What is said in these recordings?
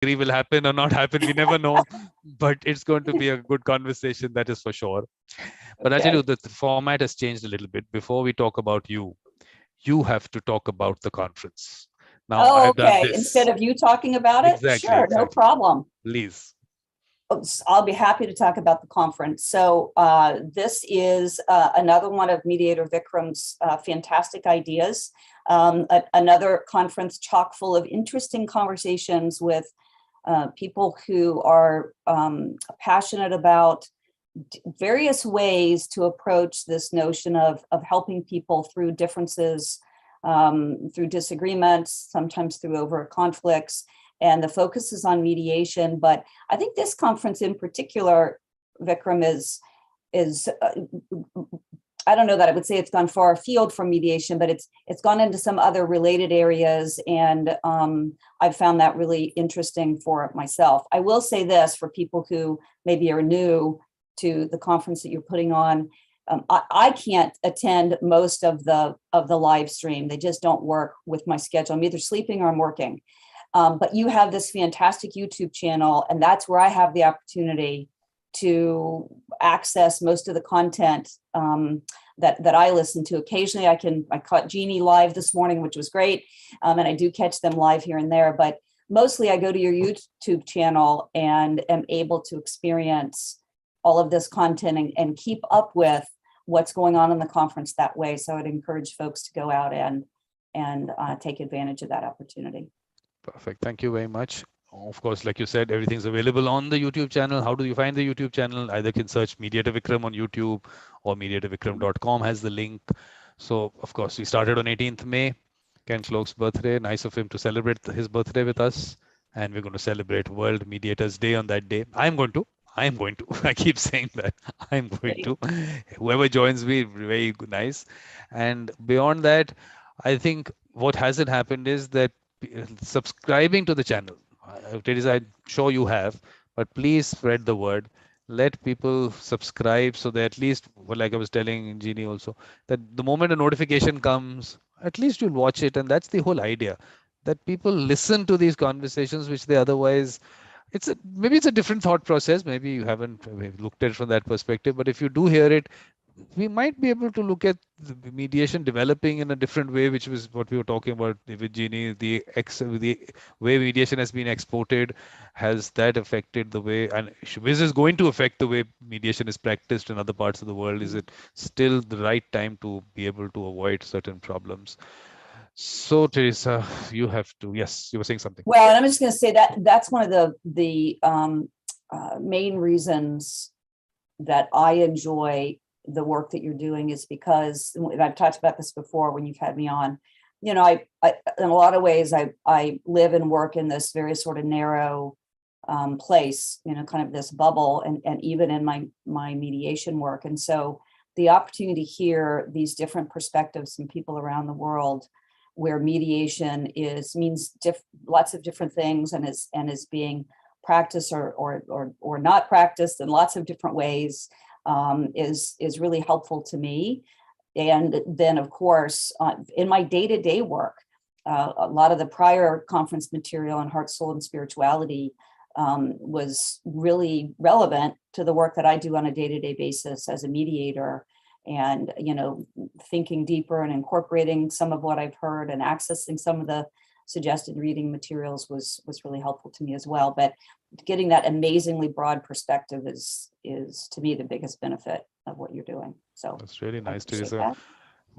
agree will happen or not happen. We never know, but it's going to be a good conversation, that is for sure. But I tell you Okay. that the format has changed a little bit. Before we talk about you, you have to talk about the conference. Now, Oh, I've done okay. Instead this. of you talking about it, Exactly, sure, no exactly. problem. Please. I'll be happy to talk about the conference. So this is another one of Mediator Vikram's fantastic ideas. Another conference chock full of interesting conversations with people who are passionate about various ways to approach this notion of helping people through differences, through disagreements, sometimes through over conflicts. And the focus is on mediation. But I think this conference in particular, Vikram, is I don't know that I would say it's gone far afield from mediation, but it's gone into some other related areas. And I've found that really interesting for myself. I will say this for people who maybe are new to the conference that you're putting on. I can't attend most of the live stream. They just don't work with my schedule. I'm either sleeping or I'm working. But you have this fantastic YouTube channel, and that's where I have the opportunity to access most of the content that I listen to. Occasionally, I caught Jeannie live this morning, which was great, and I do catch them live here and there. But mostly, I go to your YouTube channel and am able to experience all of this content and keep up with what's going on in the conference that way. So I'd encourage folks to go out and take advantage of that opportunity. Perfect. Thank you very much. Of course, like you said, everything's available on the YouTube channel. How do you find the YouTube channel? Either can search Mediator Vikram on YouTube, or mediatorvikram.com has the link. So, of course, we started on 18th May, Ken Cloke's birthday. Nice of him to celebrate his birthday with us. And we're going to celebrate World Mediators Day on that day. I'm going to. I keep saying that. I'm going to. Whoever joins me, very nice. And beyond that, I think what hasn't happened is that subscribing to the channel. Teresa, I'm sure you have, but please spread the word. Let people subscribe so that at least, well, like I was telling Jeannie also, that the moment a notification comes, at least you'll watch it. And that's the whole idea, that people listen to these conversations, which they otherwise, maybe it's a different thought process. Maybe you haven't looked at it from that perspective, but if you do hear it, we might be able to look at the mediation developing in a different way, which was what we were talking about with Jeannie. The way mediation has been exported, has that affected the way, and is this going to affect the way mediation is practiced in other parts of the world? Is it still the right time to be able to avoid certain problems? So, Teresa, you have to. Yes, you were saying something. Well, and I'm just going to say that that's one of the main reasons that I enjoy the work that you're doing, is because, and I've talked about this before when you've had me on, you know, I in a lot of ways, I live and work in this very sort of narrow place, you know, kind of this bubble, and even in my mediation work. And so the opportunity to hear these different perspectives from people around the world, where mediation means lots of different things, and is being practiced or not practiced in lots of different ways, is really helpful to me. And then, of course, in my day-to-day work, a lot of the prior conference material on heart, soul, and spirituality was really relevant to the work that I do on a day-to-day basis as a mediator. And, you know, thinking deeper and incorporating some of what I've heard and accessing some of the suggested reading materials was really helpful to me as well. But getting that amazingly broad perspective is to me the biggest benefit of what you're doing. So That's really nice, Teresa. that.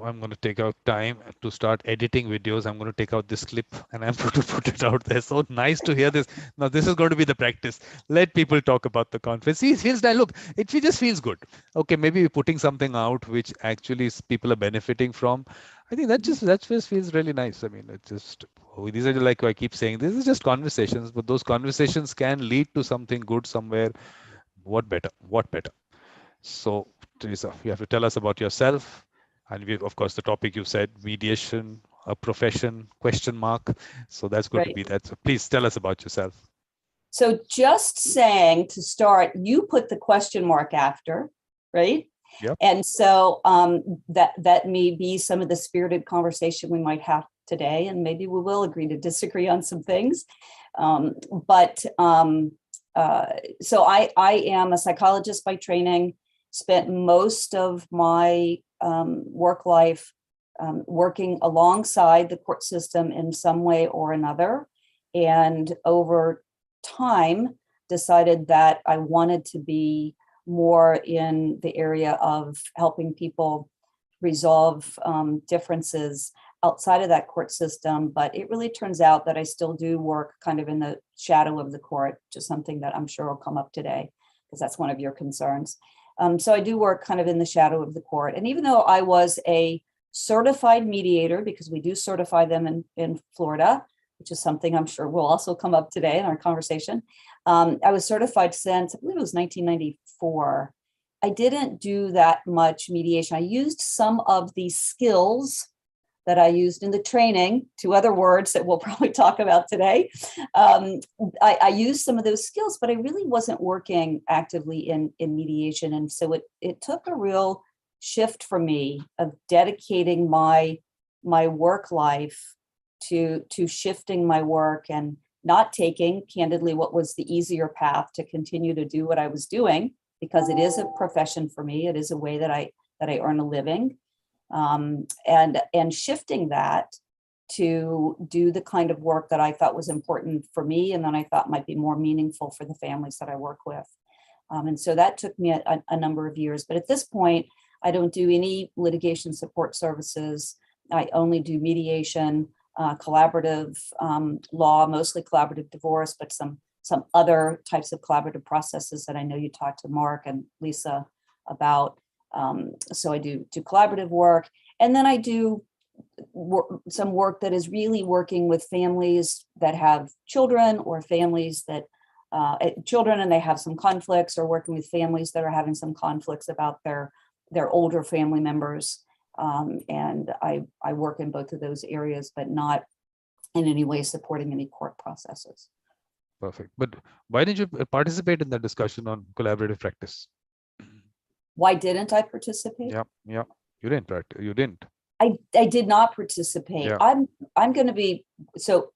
I'm going to take out time to start editing videos. I'm going to take out this clip and I'm going to put it out there. So nice to hear this. Now, this is going to be the practice. Let people talk about the conference. See, it feels like, look, it just feels good. Okay, maybe we're putting something out which actually people are benefiting from. I think that just feels really nice. I mean, it just, these are, like I keep saying, this is just conversations, but those conversations can lead to something good somewhere. What better? What better? So, Teresa, you have to tell us about yourself. And we, of course, the topic you said, mediation, a profession, question mark. So that's going to be that. So please tell us about yourself. So just saying to start, you put the question mark after, right? Yep. And so that may be some of the spirited conversation we might have today, and maybe we will agree to disagree on some things. So I am a psychologist by training, spent most of my work life working alongside the court system in some way or another. And over time, decided that I wanted to be more in the area of helping people resolve differences outside of that court system. But it really turns out that I still do work kind of in the shadow of the court, which is something that I'm sure will come up today, because that's one of your concerns. So I do work kind of in the shadow of the court. And even though I was a certified mediator, because we do certify them in Florida, which is something I'm sure will also come up today in our conversation. I was certified since, I believe it was 1994. I didn't do that much mediation. I used some of the skills that I used in the training, two other words that we'll probably talk about today. I used some of those skills, but I really wasn't working actively in mediation. And so it took a real shift for me of dedicating my work life to shifting my work and not taking, candidly, what was the easier path to continue to do what I was doing, because it is a profession for me. It is a way that I earn a living. And shifting that to do the kind of work that I thought was important for me, and then I thought might be more meaningful for the families that I work with. And so that took me a number of years. But at this point, I don't do any litigation support services. I only do mediation, collaborative law, mostly collaborative divorce, but some other types of collaborative processes that I know you talked to Mark and Lisa about. So I do collaborative work, and then I do some work that is really working with families that have children, or families that children and they have some conflicts, or working with families that are having some conflicts about their older family members. And I work in both of those areas, but not in any way supporting any court processes. Perfect. But why didn't you participate in the discussion on collaborative practice? Why didn't I participate? Yeah. You didn't. I did not participate. Yeah. I'm going to be so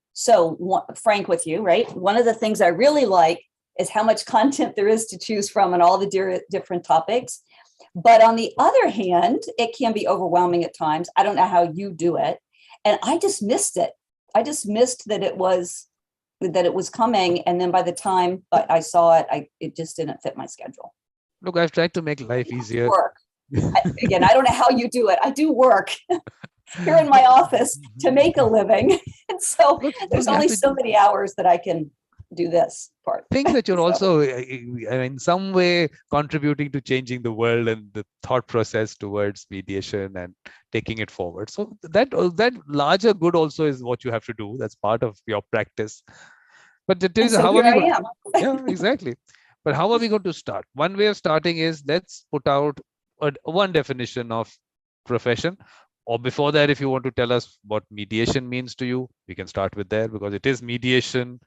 frank with you, right? One of the things I really like is how much content there is to choose from and all the different topics. But on the other hand, it can be overwhelming at times. I don't know how you do it. And I just missed it. I just missed that it was coming. And then by the time I saw it, it just didn't fit my schedule. Look, I've tried to make life easier. Again, I don't know how you do it. I do work here in my office to make a living. And so there's only so many hours that I can do this part. Think that you're also in some way contributing to changing the world and the thought process towards mediation and taking it forward. So that larger good also is what you have to do. That's part of your practice. But how are we going? Yeah, exactly. But how are we going to start? One way of starting is, let's put out one definition of profession. Or before that, if you want to tell us what mediation means to you, we can start with there, because it is mediation,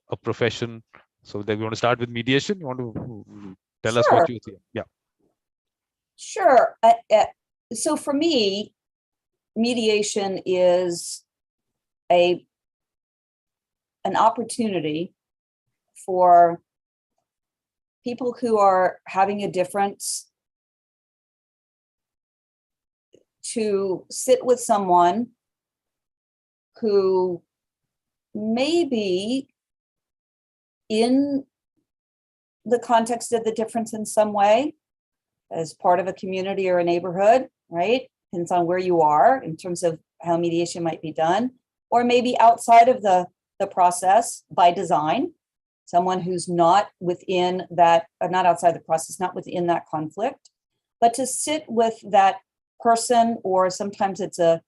a profession. So then we want to start with mediation. You want to tell us what you think? Yeah. Sure. So for me, mediation is an opportunity for people who are having a difference to sit with someone who may be in the context of the difference in some way, as part of a community or a neighborhood, right? Depends on where you are in terms of how mediation might be done, or maybe outside of the process by design, someone who's not within that, or not outside the process, not within that conflict, but to sit with that person, or sometimes it's a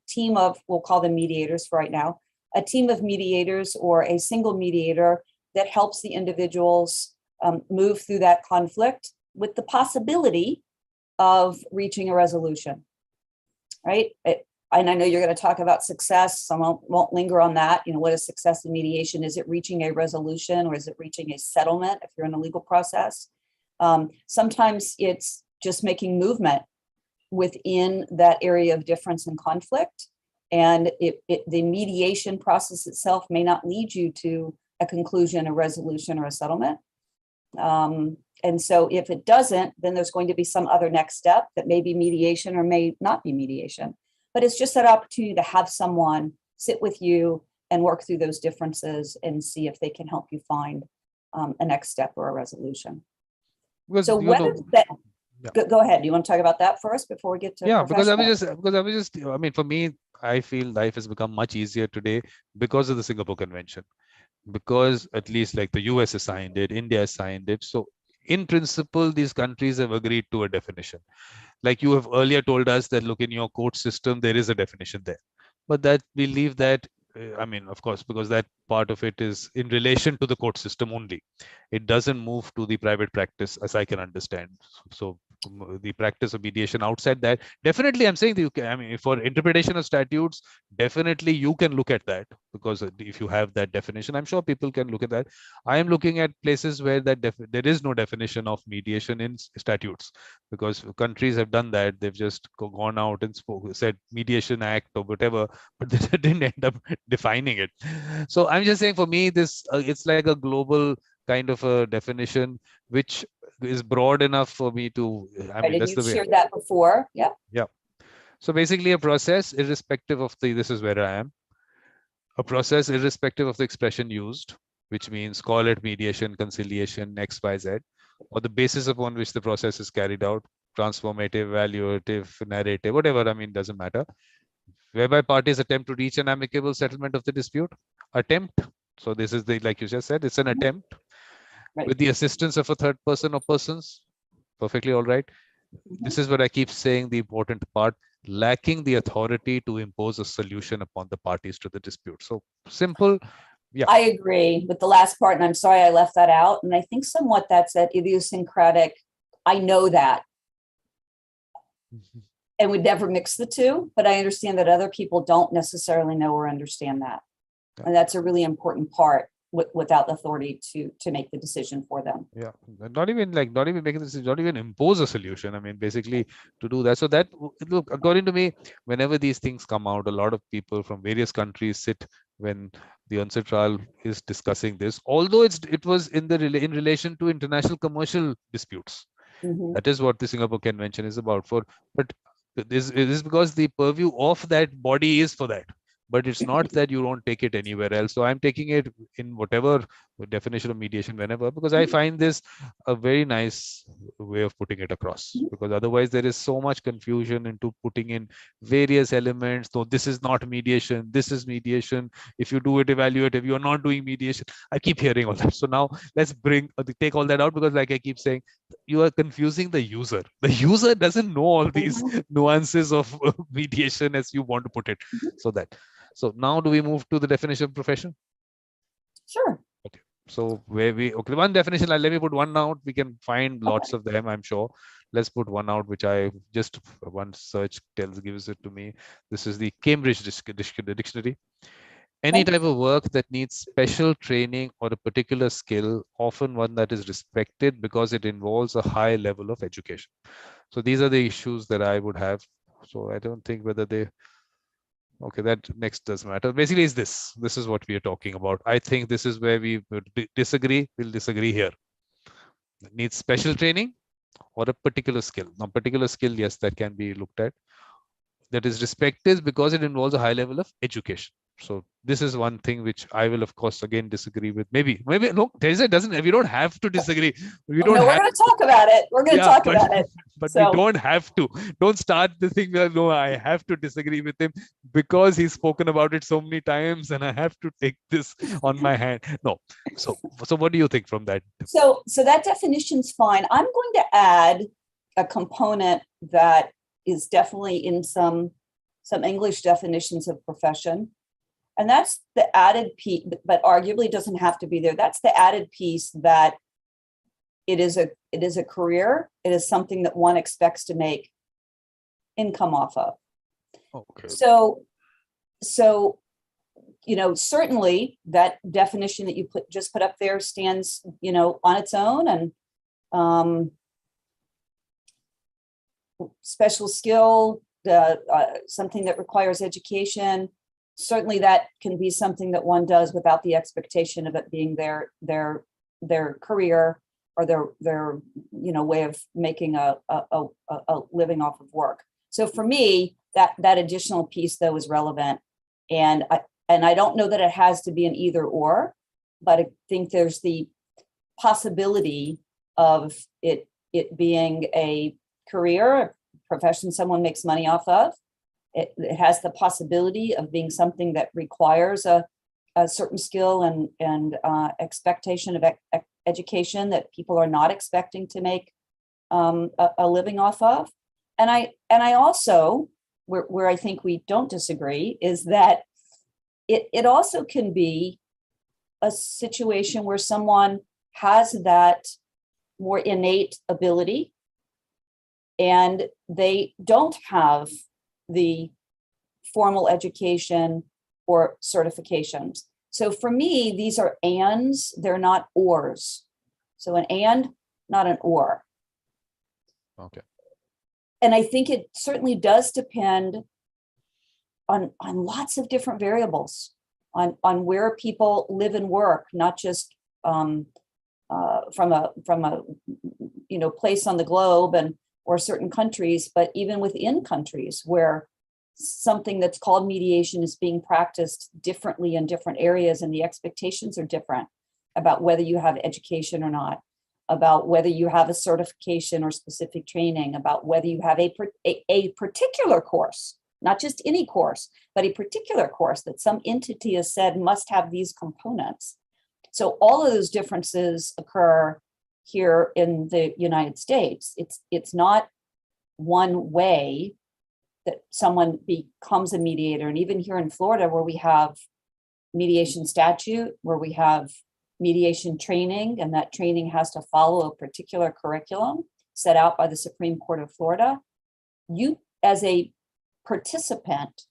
team of, we'll call them mediators for right now, a team of mediators or a single mediator that helps the individuals move through that conflict with the possibility of reaching a resolution, right? And I know you're going to talk about success, so I won't linger on that. You know, what is success in mediation? Is it reaching a resolution, or is it reaching a settlement if you're in a legal process? Sometimes it's just making movement within that area of difference and conflict. And the mediation process itself may not lead you to a conclusion, a resolution, or a settlement. And so if it doesn't, then there's going to be some other next step that may be mediation or may not be mediation. But it's just that opportunity to have someone sit with you and work through those differences and see if they can help you find a next step or a resolution. Because, So whether that, go ahead. Do you want to talk about that first before we get to because I was just, I mean, for me, I feel life has become much easier today because of the Singapore Convention, because at least like the US has signed it, India has signed it. So in principle, these countries have agreed to a definition. Like you have earlier told us that, look, in your court system, there is a definition there. But that we leave that, I mean, of course, because that part of it is in relation to the court system only. It doesn't move to the private practice, as I can understand. So the practice of mediation outside that, definitely I'm saying that you can, I mean, for interpretation of statutes, definitely you can look at that, because if you have that definition, I'm sure people can look at that. I am looking at places where that there is no definition of mediation in statutes, because countries have done that. They've just gone out and said mediation act or whatever, but they didn't end up defining it. So I'm just saying, for me, this it's like a global kind of a definition which is broad enough for me to, I mean, that's the way. Shared that before. Yeah. So basically a process, irrespective of this is where I am, a process irrespective of the expression used, which means call it mediation, conciliation, XYZ, or the basis upon which the process is carried out, transformative, evaluative, narrative, whatever, I mean, doesn't matter, whereby parties attempt to reach an amicable settlement of the dispute. Attempt. So this is like you just said, it's an attempt. Right. With the assistance of a third person or persons, perfectly all right. This is what I keep saying, the important part, lacking the authority to impose a solution upon the parties to the dispute. So simple. Yeah. I agree with the last part, and I'm sorry I left that out. And I think somewhat that's that idiosyncratic, I know that, and would never mix the two, but I understand that other people don't necessarily know or understand that. Yeah. And that's a really important part without the authority to make the decision for them. Yeah, not even make a decision, not even impose a solution. I mean, basically to do that. So that, look, according to me, whenever these things come out, a lot of people from various countries sit when the UNCIT trial is discussing this, although it was in relation to international commercial disputes. Mm-hmm. That is what the Singapore Convention is about. But this is because the purview of that body is for that. But it's not that you don't take it anywhere else. So I'm taking it in whatever definition of mediation, whenever, because I find this a very nice way of putting it across. Because otherwise there is so much confusion into putting in various elements. So this is not mediation. This is mediation. If you do it evaluative, you are not doing mediation. I keep hearing all that. So now let's take all that out, because like I keep saying, you are confusing the user. The user doesn't know all these nuances of mediation as you want to put it. So now do we move to the definition of profession? Sure. Okay. So one definition, let me put one out. We can find lots of them, I'm sure. Let's put one out, which I just one search gives it to me. This is the Cambridge Dictionary. Any type of work that needs special training or a particular skill, often one that is respected because it involves a high level of education. So these are the issues that I would have. So I don't think whether they... Okay, that next doesn't matter. Basically, is this. This is what we are talking about. I think this is where we would disagree. We'll disagree here. It needs special training or a particular skill. Now, particular skill, yes, that can be looked at. That is respected because it involves a high level of education. So this is one thing which I will, of course, again disagree with. Maybe no, Teresa doesn't. We don't have to disagree. We're going to talk about it. We're going to talk about it. But we don't have to. Don't start the thing where, no, I have to disagree with him because he's spoken about it so many times, and I have to take this on my hand. No. So what do you think from that? So that definition's fine. I'm going to add a component that is definitely in some English definitions of profession. And that's the added piece, but arguably doesn't have to be there. That's the added piece that it is a career. It is something that one expects to make income off of. Okay. So certainly that definition that you just put up there stands, on its own, and special skill, something that requires education, certainly that can be something that one does without the expectation of it being their career or their way of making a living off of work. So for me, that additional piece though is relevant, and I don't know that it has to be an either or, but I think there's the possibility of it being a career, a profession someone makes money off of. It has the possibility of being something that requires a certain skill and expectation of education that people are not expecting to make a living off of. And I also, where I think we don't disagree, is that it also can be a situation where someone has that more innate ability and they don't have the formal education or certifications. So for me, these are ands, they're not ors. So an and, not an or. Okay. And I think it certainly does depend on lots of different variables, on where people live and work, not just from a place on the globe or certain countries, but even within countries where something that's called mediation is being practiced differently in different areas, and the expectations are different about whether you have education or not, about whether you have a certification or specific training, about whether you have a particular course, not just any course, but a particular course that some entity has said must have these components. So all of those differences occur here in the United States. It's not one way that someone becomes a mediator. And even here in Florida, where we have mediation statute, where we have mediation training, and that training has to follow a particular curriculum set out by the Supreme Court of Florida, you as a participant,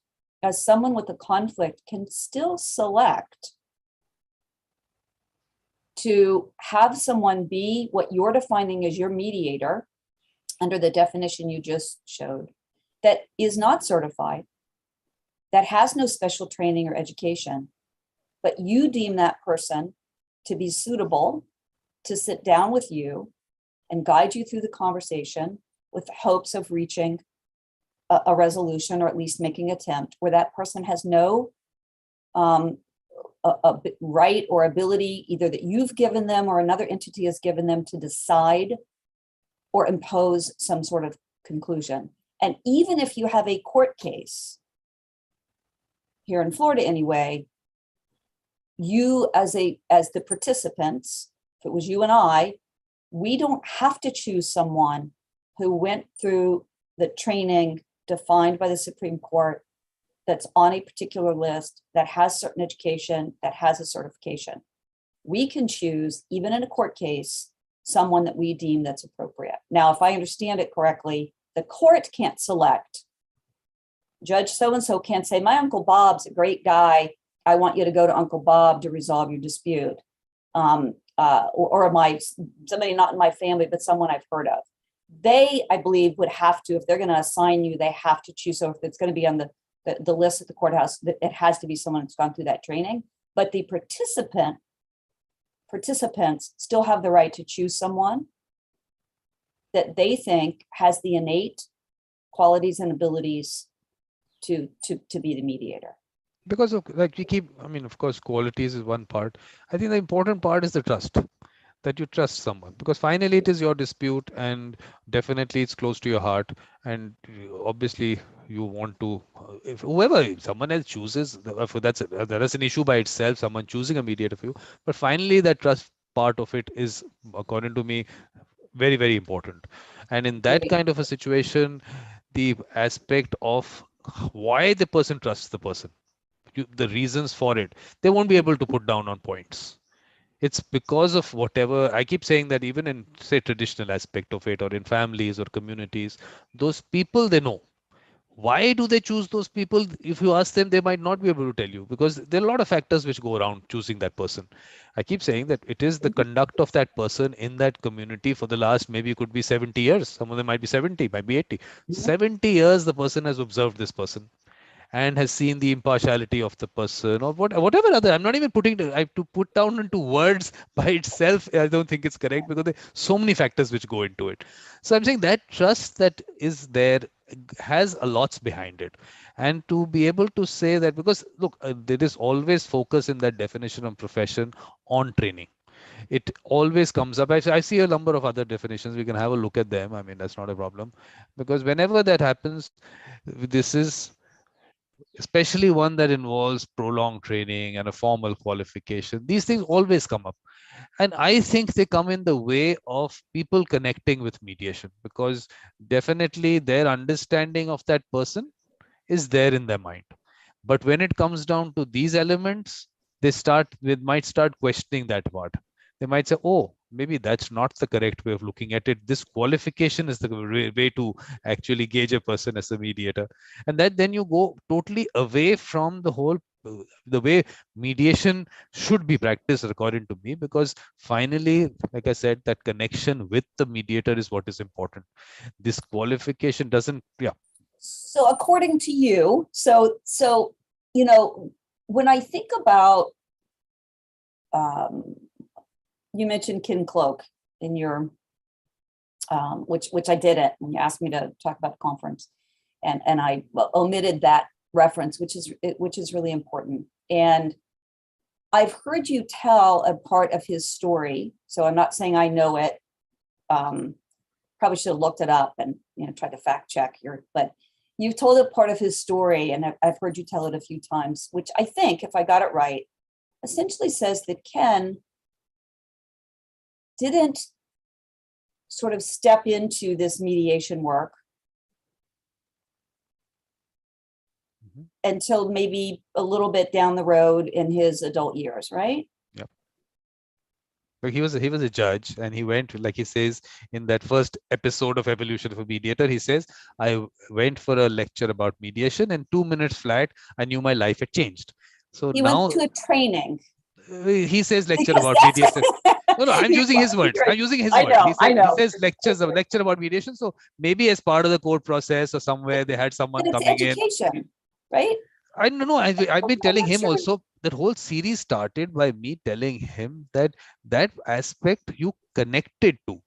as someone with a conflict, can still select to have someone be what you're defining as your mediator under the definition you just showed, that is not certified, that has no special training or education, but you deem that person to be suitable to sit down with you and guide you through the conversation with the hopes of reaching a resolution, or at least making an attempt, where that person has no right or ability, either that you've given them or another entity has given them, to decide or impose some sort of conclusion. And even if you have a court case, here in Florida anyway, you as the participants, if it was you and I, we don't have to choose someone who went through the training defined by the Supreme Court, that's on a particular list, that has certain education, that has a certification. We can choose, even in a court case, someone that we deem that's appropriate. Now, if I understand it correctly, the court can't select. Judge so-and-so can't say, my Uncle Bob's a great guy, I want you to go to Uncle Bob to resolve your dispute. Or somebody not in my family, but someone I've heard of. They, I believe, would have to, if they're going to assign you, they have to choose. So if it's going to be on the list at the courthouse, it has to be someone who's gone through that training. But the participants still have the right to choose someone that they think has the innate qualities and abilities to be the mediator. Because of, like we keep, I mean, of course, qualities is one part. I think the important part is the trust, that you trust someone, because finally it is your dispute, and definitely it's close to your heart, and obviously you want to, if someone else chooses, that is an issue by itself, someone choosing a mediator for you, but finally that trust part of it is, according to me, very, very important. And in that kind of a situation, the aspect of why the person trusts the person, the reasons for it, they won't be able to put down on points. It's because of whatever, I keep saying that even in, say, traditional aspect of it, or in families or communities, those people, they know Why do they choose those people? If you ask them, they might not be able to tell you, because there are a lot of factors which go around choosing that person. I keep saying that it is the conduct of that person in that community for the last, maybe it could be 70 years. Some of them might be 70, might be 80. Mhm. 70 years, the person has observed this person and has seen the impartiality of the person, or whatever other. I'm not even I have to put down into words by itself. I don't think it's correct, because there are so many factors which go into it. So I'm saying that trust that is there has a lots behind it. And to be able to say that, because look, there is always focus in that definition of profession on training. It always comes up. I see a number of other definitions. We can have a look at them. I mean, that's not a problem, because whenever that happens, this is especially one that involves prolonged training and a formal qualification. These things always come up. And I think they come in the way of people connecting with mediation, because definitely their understanding of that person is there in their mind. But when it comes down to these elements, might start questioning that part. They might say, oh, maybe that's not the correct way of looking at it. This qualification is the way to actually gauge a person as a mediator. And that then you go totally away from the way mediation should be practiced, according to me, because finally, like I said, that connection with the mediator is what is important. This qualification doesn't, yeah. So according to you, you know, when I think about, you mentioned Ken Cloke in your, which I didn't when you asked me to talk about the conference, and I omitted that reference, which is really important. And I've heard you tell a part of his story, so I'm not saying I know it. Probably should have looked it up and tried to fact check here, but you've told a part of his story, and I've heard you tell it a few times, which I think, if I got it right, essentially says that Ken didn't sort of step into this mediation work until maybe a little bit down the road in his adult years, right? Yeah. But he was a judge, and he went, like he says in that first episode of Evolution of a Mediator, he says, I went for a lecture about mediation, and 2 minutes flat, I knew my life had changed. So He went now to a training. He says lecture Because about that's mediation. No, I'm using his words. I'm using his I words. know, I He know. says lecture about mediation. So maybe as part of the court process or somewhere they had But someone it's coming in. education, right? I don't know. I've been I'm telling not him sure. also, that whole series started by me telling him that that aspect you connected to.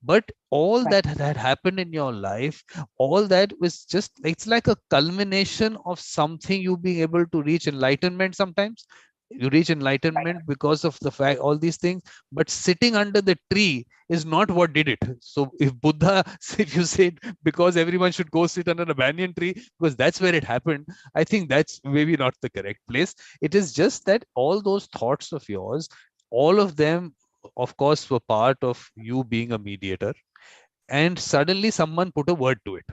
But all Right. that had happened in your life, all that was just, it's like a culmination of something, you being able to reach enlightenment. Sometimes you reach Right. enlightenment because of the fact, all these things, but sitting under the tree is not what did it. So if Buddha, if you said because everyone should go sit under a banyan tree because that's where it happened, I think that's maybe not the correct place. It is just that all those thoughts of yours, all of them, of course, were part of you being a mediator, and suddenly someone put a word to it,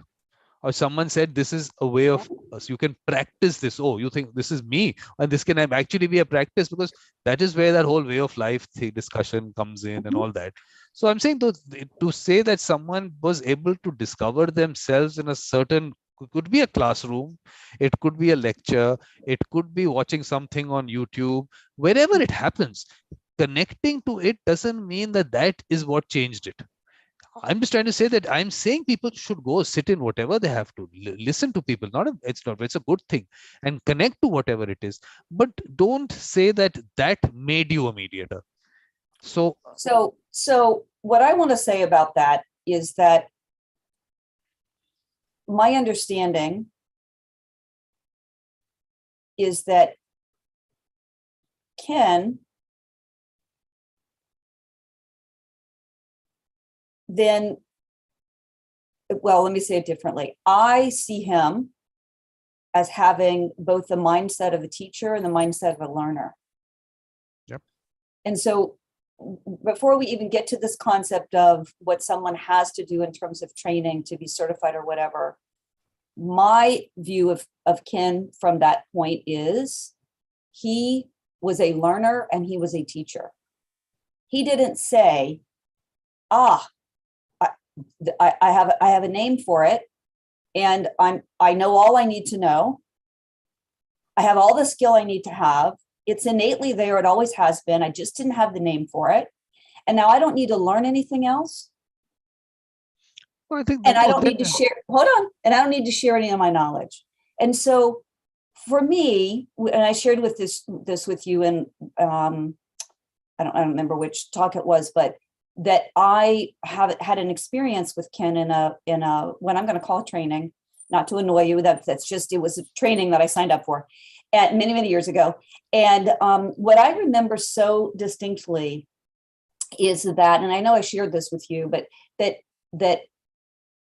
or someone said this is a way of you can practice this. Oh, you think this is me, and this can actually be a practice, because that is where that whole way of life discussion comes in and Mhm. all that. So I'm saying, to say that someone was able to discover themselves in a certain, could be a classroom, it could be a lecture, it could be watching something on YouTube, wherever it happens, connecting to it doesn't mean that that is what changed it. I'm just trying to say that I'm saying people should go sit in whatever they have to, listen to people. It's a good thing, and connect to whatever it is. But don't say that that made you a mediator. So So what I want to say about that is that my understanding is that Ken then, well, let me say it differently. I see him as having both the mindset of a teacher and the mindset of a learner. yep. And so before we even get to this concept of what someone has to do in terms of training to be certified or whatever, my view of Ken from that point is he was a learner and he was a teacher. He didn't say, I have a name for it. and I know all I need to know. I have all the skill I need to have. It's innately there. It always has been. I just didn't have the name for it. And now I don't need to learn anything else. Well, I think And that, I no, don't need to share, hold on. And I don't need to share any of my knowledge. And so for me, and I shared with this with you in, I don't remember which talk it was, but that I have had an experience with Ken in a when I'm going to call it training, not to annoy you. That's just, it was a training that I signed up for at many years ago. And what I remember so distinctly is that, and I know I shared this with you, but that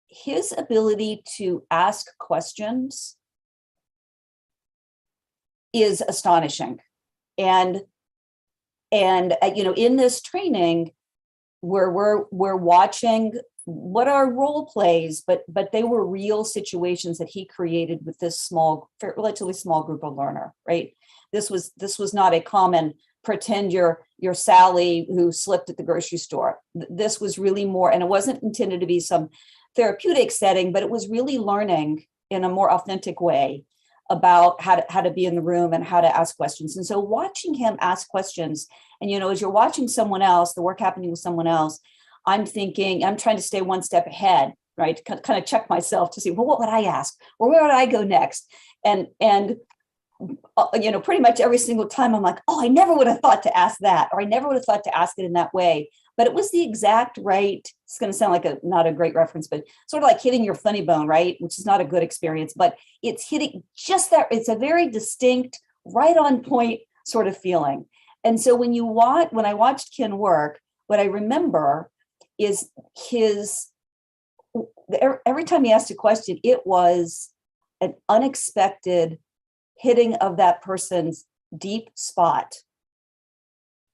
his ability to ask questions is astonishing. And in this training, where we're watching what are role plays, but they were real situations that he created with this relatively small group of learner, right? This was not a common pretend you're Sally who slipped at the grocery store. This was really more, and it wasn't intended to be some therapeutic setting, but it was really learning in a more authentic way about how to be in the room and how to ask questions. And so watching him ask questions, and as you're watching someone else, the work happening with someone else, I'm trying to stay one step ahead, right? To kind of check myself to see, well, what would I ask? Or where would I go next? And pretty much every single time I'm like, oh, I never would have thought to ask that, or I never would have thought to ask it in that way. But it was the exact right, it's going to sound like not a great reference, but sort of like hitting your funny bone, right? Which is not a good experience, but it's hitting just that. It's a very distinct, right on point sort of feeling. And so when I watched Ken work, what I remember is every time he asked a question, it was an unexpected hitting of that person's deep spot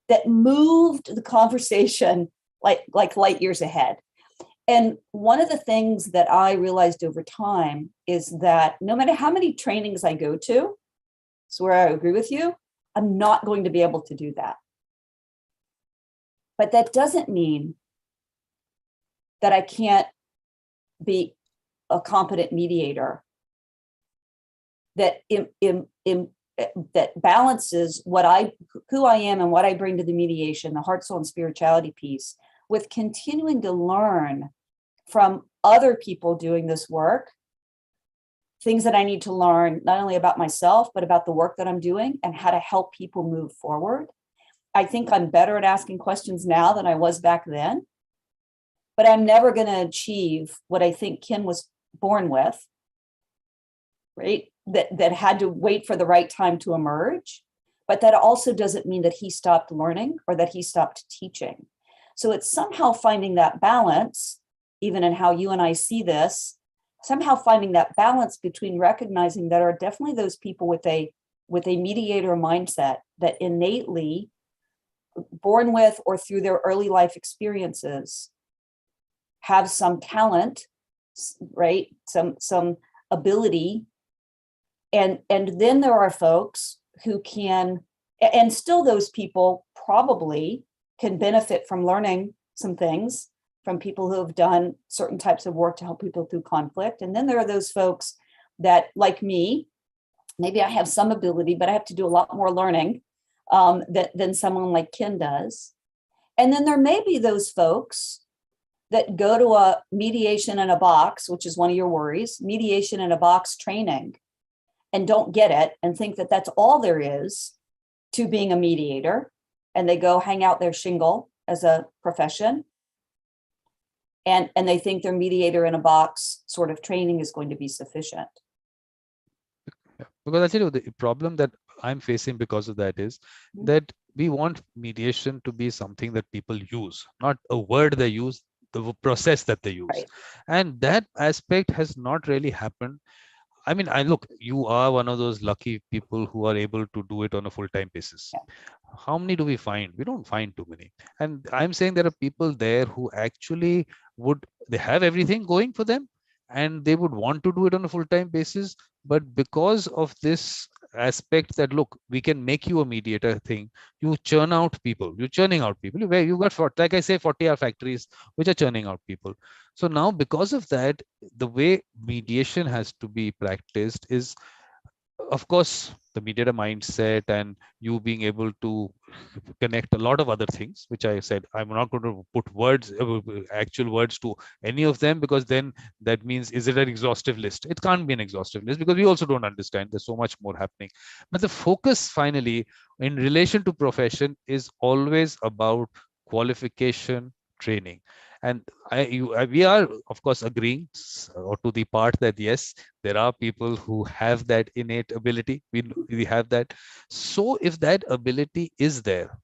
that moved the conversation like light years ahead. And one of the things that I realized over time is that no matter how many trainings I go to, so where I agree with you, I'm not going to be able to do that. But that doesn't mean that I can't be a competent mediator that that balances who I am and what I bring to the mediation, the heart, soul, and spirituality piece, with continuing to learn from other people doing this work, things that I need to learn, not only about myself, but about the work that I'm doing and how to help people move forward. I think I'm better at asking questions now than I was back then, but I'm never going to achieve what I think Ken was born with, right? That had to wait for the right time to emerge, but that also doesn't mean that he stopped learning or that he stopped teaching. So it's somehow finding that balance, even in how you and I see this, somehow finding that balance between recognizing that are definitely those people with a mediator mindset that innately, born with or through their early life experiences, have some talent, right? Some ability. And then there are folks who can, and still those people probably can benefit from learning some things from people who have done certain types of work to help people through conflict. And then there are those folks that, like me, maybe I have some ability, but I have to do a lot more learning than someone like Ken does. And then there may be those folks that go to a mediation in a box, which is one of your worries, mediation in a box training, and don't get it and think that that's all there is to being a mediator. And they go hang out their shingle as a profession. And they think their mediator in a box sort of training is going to be sufficient. Yeah. Because I tell you, the problem that I'm facing because of that is that we want mediation to be something that people use, not a word they use, the process that they use. Right. And that aspect has not really happened. I mean, look, you are one of those lucky people who are able to do it on a full-time basis. Yeah. How many do we find? We don't find too many. And I'm saying there are people there who actually they have everything going for them and they would want to do it on a full-time basis, But because of this aspect that, look, we can make you a mediator thing, you churn out people, you're churning out people, where you got, like I say, 40-hour factories which are churning out people. So now because of that, the way mediation has to be practiced is, of course, the mediator mindset and you being able to connect a lot of other things, which I said I'm not going to put words, actual words to any of them, because then that means, is it an exhaustive list? It can't be an exhaustive list because we also don't understand. There's so much more happening. But the focus finally in relation to profession is always about qualification, training. And we are, of course, agreeing or to the part that yes, there are people who have that innate ability. We have that. So if that ability is there,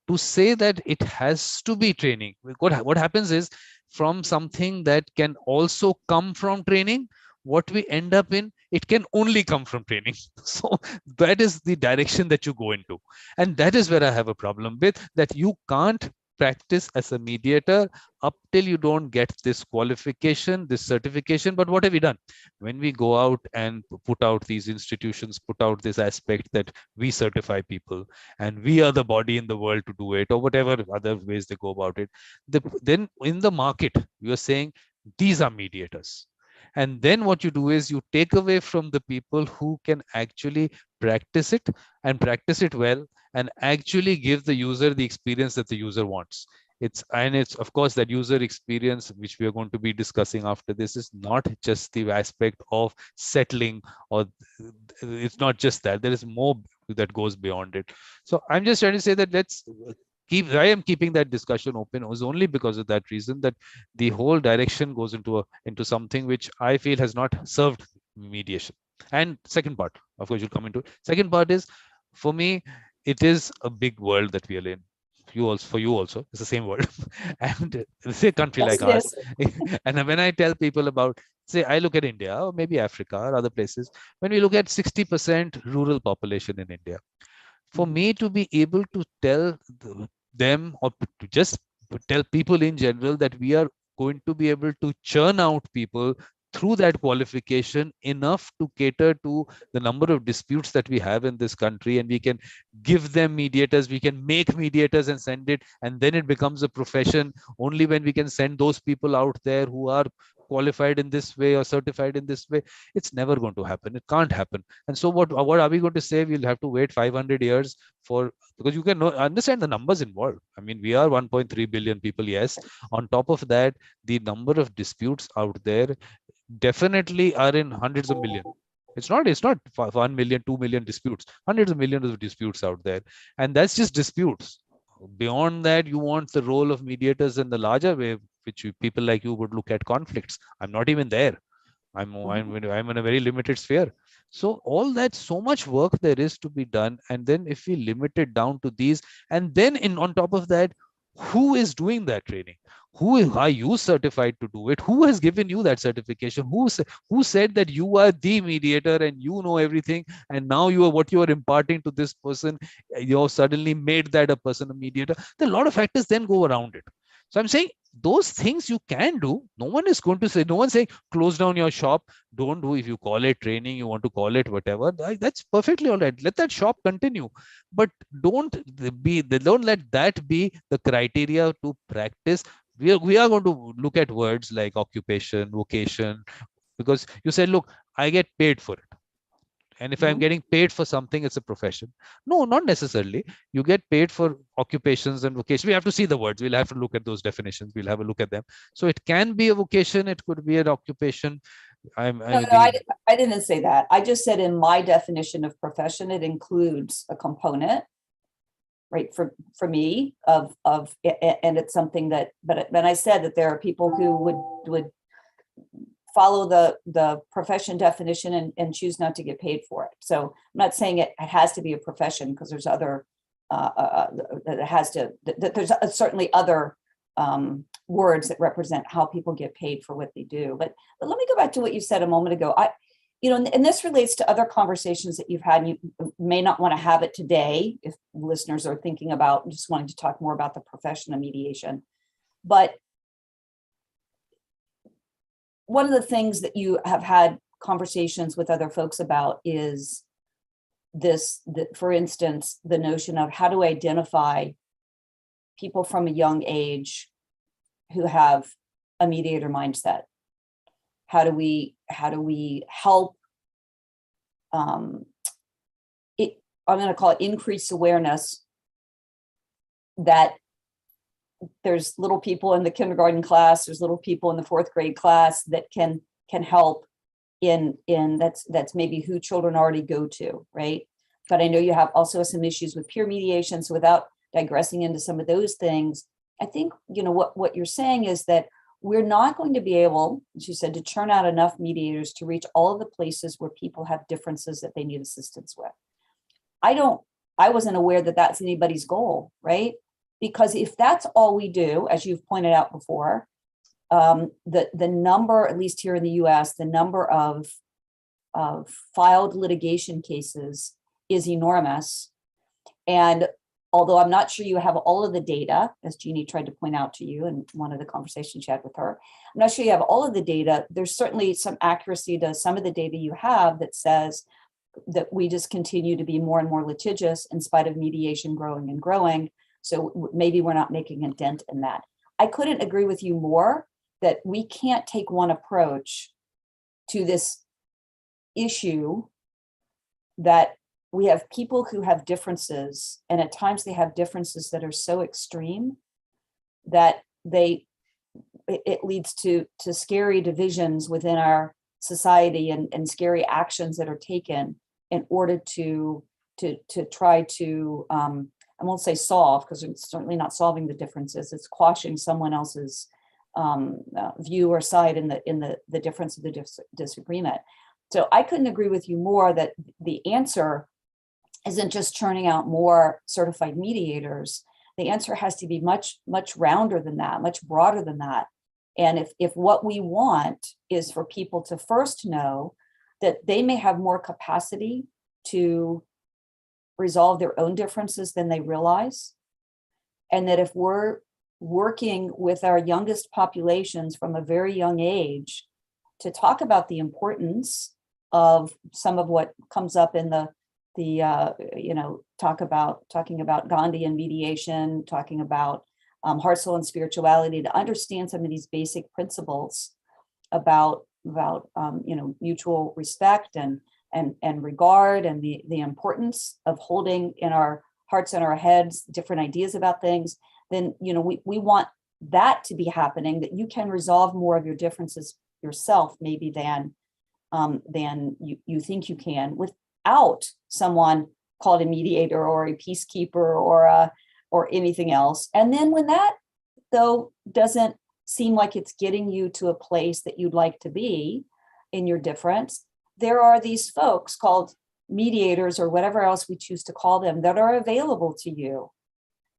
to say that it has to be training, what happens is, from something that can also come from training, what we end up in, it can only come from training. So that is the direction that you go into, and that is where I have a problem with, that you can't practice as a mediator up till you don't get this qualification, this certification. But what have we done? When we go out and put out these institutions, put out this aspect that we certify people and we are the body in the world to do it, or whatever other ways they go about it, then in the market you are saying these are mediators. And then what you do is you take away from the people who can actually practice it, and practice it well, and actually give the user the experience that the user wants. It's of course that user experience which we are going to be discussing after this is not just the aspect of settling, or it's not just that. There is more that goes beyond it. So I'm just trying to say that let's I am keeping that discussion open. It was only because of that reason that the whole direction goes into something which I feel has not served mediation. And second part, of course, you'll come into it. Second part is, for me, it is a big world that we are in. For you also, it's the same world. And it's a country Yes, like it ours. is. And when I tell people about, say, I look at India or maybe Africa or other places, when we look at 60% rural population in India, for Mhm. me to be able to tell them, or to just tell people in general, that we are going to be able to churn out people through that qualification enough to cater to the number of disputes that we have in this country, and we can give them mediators, we can make mediators and send it, and then it becomes a profession only when we can send those people out there who are qualified in this way or certified in this way. It's never going to happen. It can't happen. And so what are we going to say? We'll have to wait 500 years for, because you can understand the numbers involved. I mean, we are 1.3 billion people, yes. On top of that, the number of disputes out there definitely are in hundreds of million. It's not 1 million, 2 million disputes, hundreds of millions of disputes out there. And that's just disputes. Beyond that, you want the role of mediators in the larger way, which people like you would look at conflicts. I'm not even there. Mhm. I'm in a very limited sphere. So all that, so much work there is to be done. And then if we limit it down to these, and then on top of that, who is doing that training? Are you certified to do it? Who has given you that certification? Who said that you are the mediator and you know everything? And now what you are imparting to this person, you suddenly made that a person a mediator. There are a lot of factors then go around it. So I'm saying those things you can do. No one is going to say, no one's saying close down your shop. Don't do. If you call it training, you want to call it whatever, that's perfectly all right. Let that shop continue. But don't let that be the criteria to practice. We are going to look at words like occupation, vocation, because you said, look, I get paid for it. And if I'm Mhm. getting paid for something, it's a profession. No, not necessarily. You get paid for occupations and vocations. We have to see the words. We'll have to look at those definitions. We'll have a look at them. So it can be a vocation. It could be an occupation. No, no, I didn't say that. I just said in my definition of profession, it includes a component, right, for me and it's something that, but I said that there are people who would follow the profession definition and choose not to get paid for it. So I'm not saying it has to be a profession, because there's other that it has to, that there's certainly other words that represent how people get paid for what they do. But let me go back to what you said a moment ago. And this relates to other conversations that you've had, and you may not want to have it today if listeners are thinking about just wanting to talk more about the profession of mediation. But one of the things that you have had conversations with other folks about is for instance, the notion of how to identify people from a young age who have a mediator mindset. How do we help I'm going to call it increased awareness that there's little people in the kindergarten class, there's little people in the 4th grade class that can help in that's maybe who children already go to, right? But I know you have also some issues with peer mediation. So without digressing into some of those things, I think, what you're saying is that we're not going to be able, as you said, to churn out enough mediators to reach all of the places where people have differences that they need assistance with. I wasn't aware that that's anybody's goal, right? Because if that's all we do, as you've pointed out before, the number, at least here in the US, the number of filed litigation cases is enormous. And although I'm not sure you have all of the data, as Jeannie tried to point out to you in one of the conversations you had with her, I'm not sure you have all of the data. There's certainly some accuracy to some of the data you have that says that we just continue to be more and more litigious in spite of mediation growing and growing. So maybe we're not making a dent in that. I couldn't agree with you more that we can't take one approach to this issue, that we have people who have differences, and at times they have differences that are so extreme that it leads to scary divisions within our society and scary actions that are taken in order to try to I won't say solve, because it's certainly not solving the differences. It's quashing someone else's view or side in the difference of the disagreement. So I couldn't agree with you more that the answer isn't just churning out more certified mediators. The answer has to be much, much rounder than that, much broader than that. And if what we want is for people to first know that they may have more capacity to resolve their own differences than they realize, and that if we're working with our youngest populations from a very young age to talk about the importance of some of what comes up in talking about Gandhi and mediation, talking about heart, soul, and spirituality, to understand some of these basic principles about mutual respect and regard, and the importance of holding in our hearts and our heads different ideas about things, then we want that to be happening, that you can resolve more of your differences yourself maybe than you think you can, without someone called a mediator or a peacekeeper or anything else. And then when that though doesn't seem like it's getting you to a place that you'd like to be in your difference, there are these folks called mediators or whatever else we choose to call them that are available to you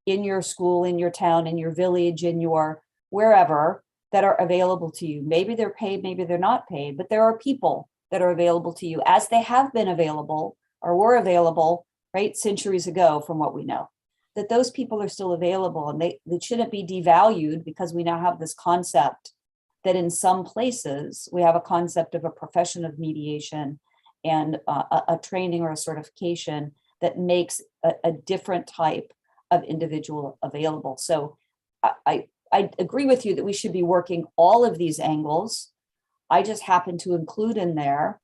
in your school, in your town, in your village, in your wherever, that are available to you. Maybe they're paid, maybe they're not paid, but there are people that are available to you, as they have been available or were available, right, centuries ago, from what we know, that those people are still available, and they shouldn't be devalued, because we now have this concept that in some places we have a concept of a profession of mediation and a training or a certification that makes a different type of individual available. So I agree with you that we should be working all of these angles. I just happen to include in there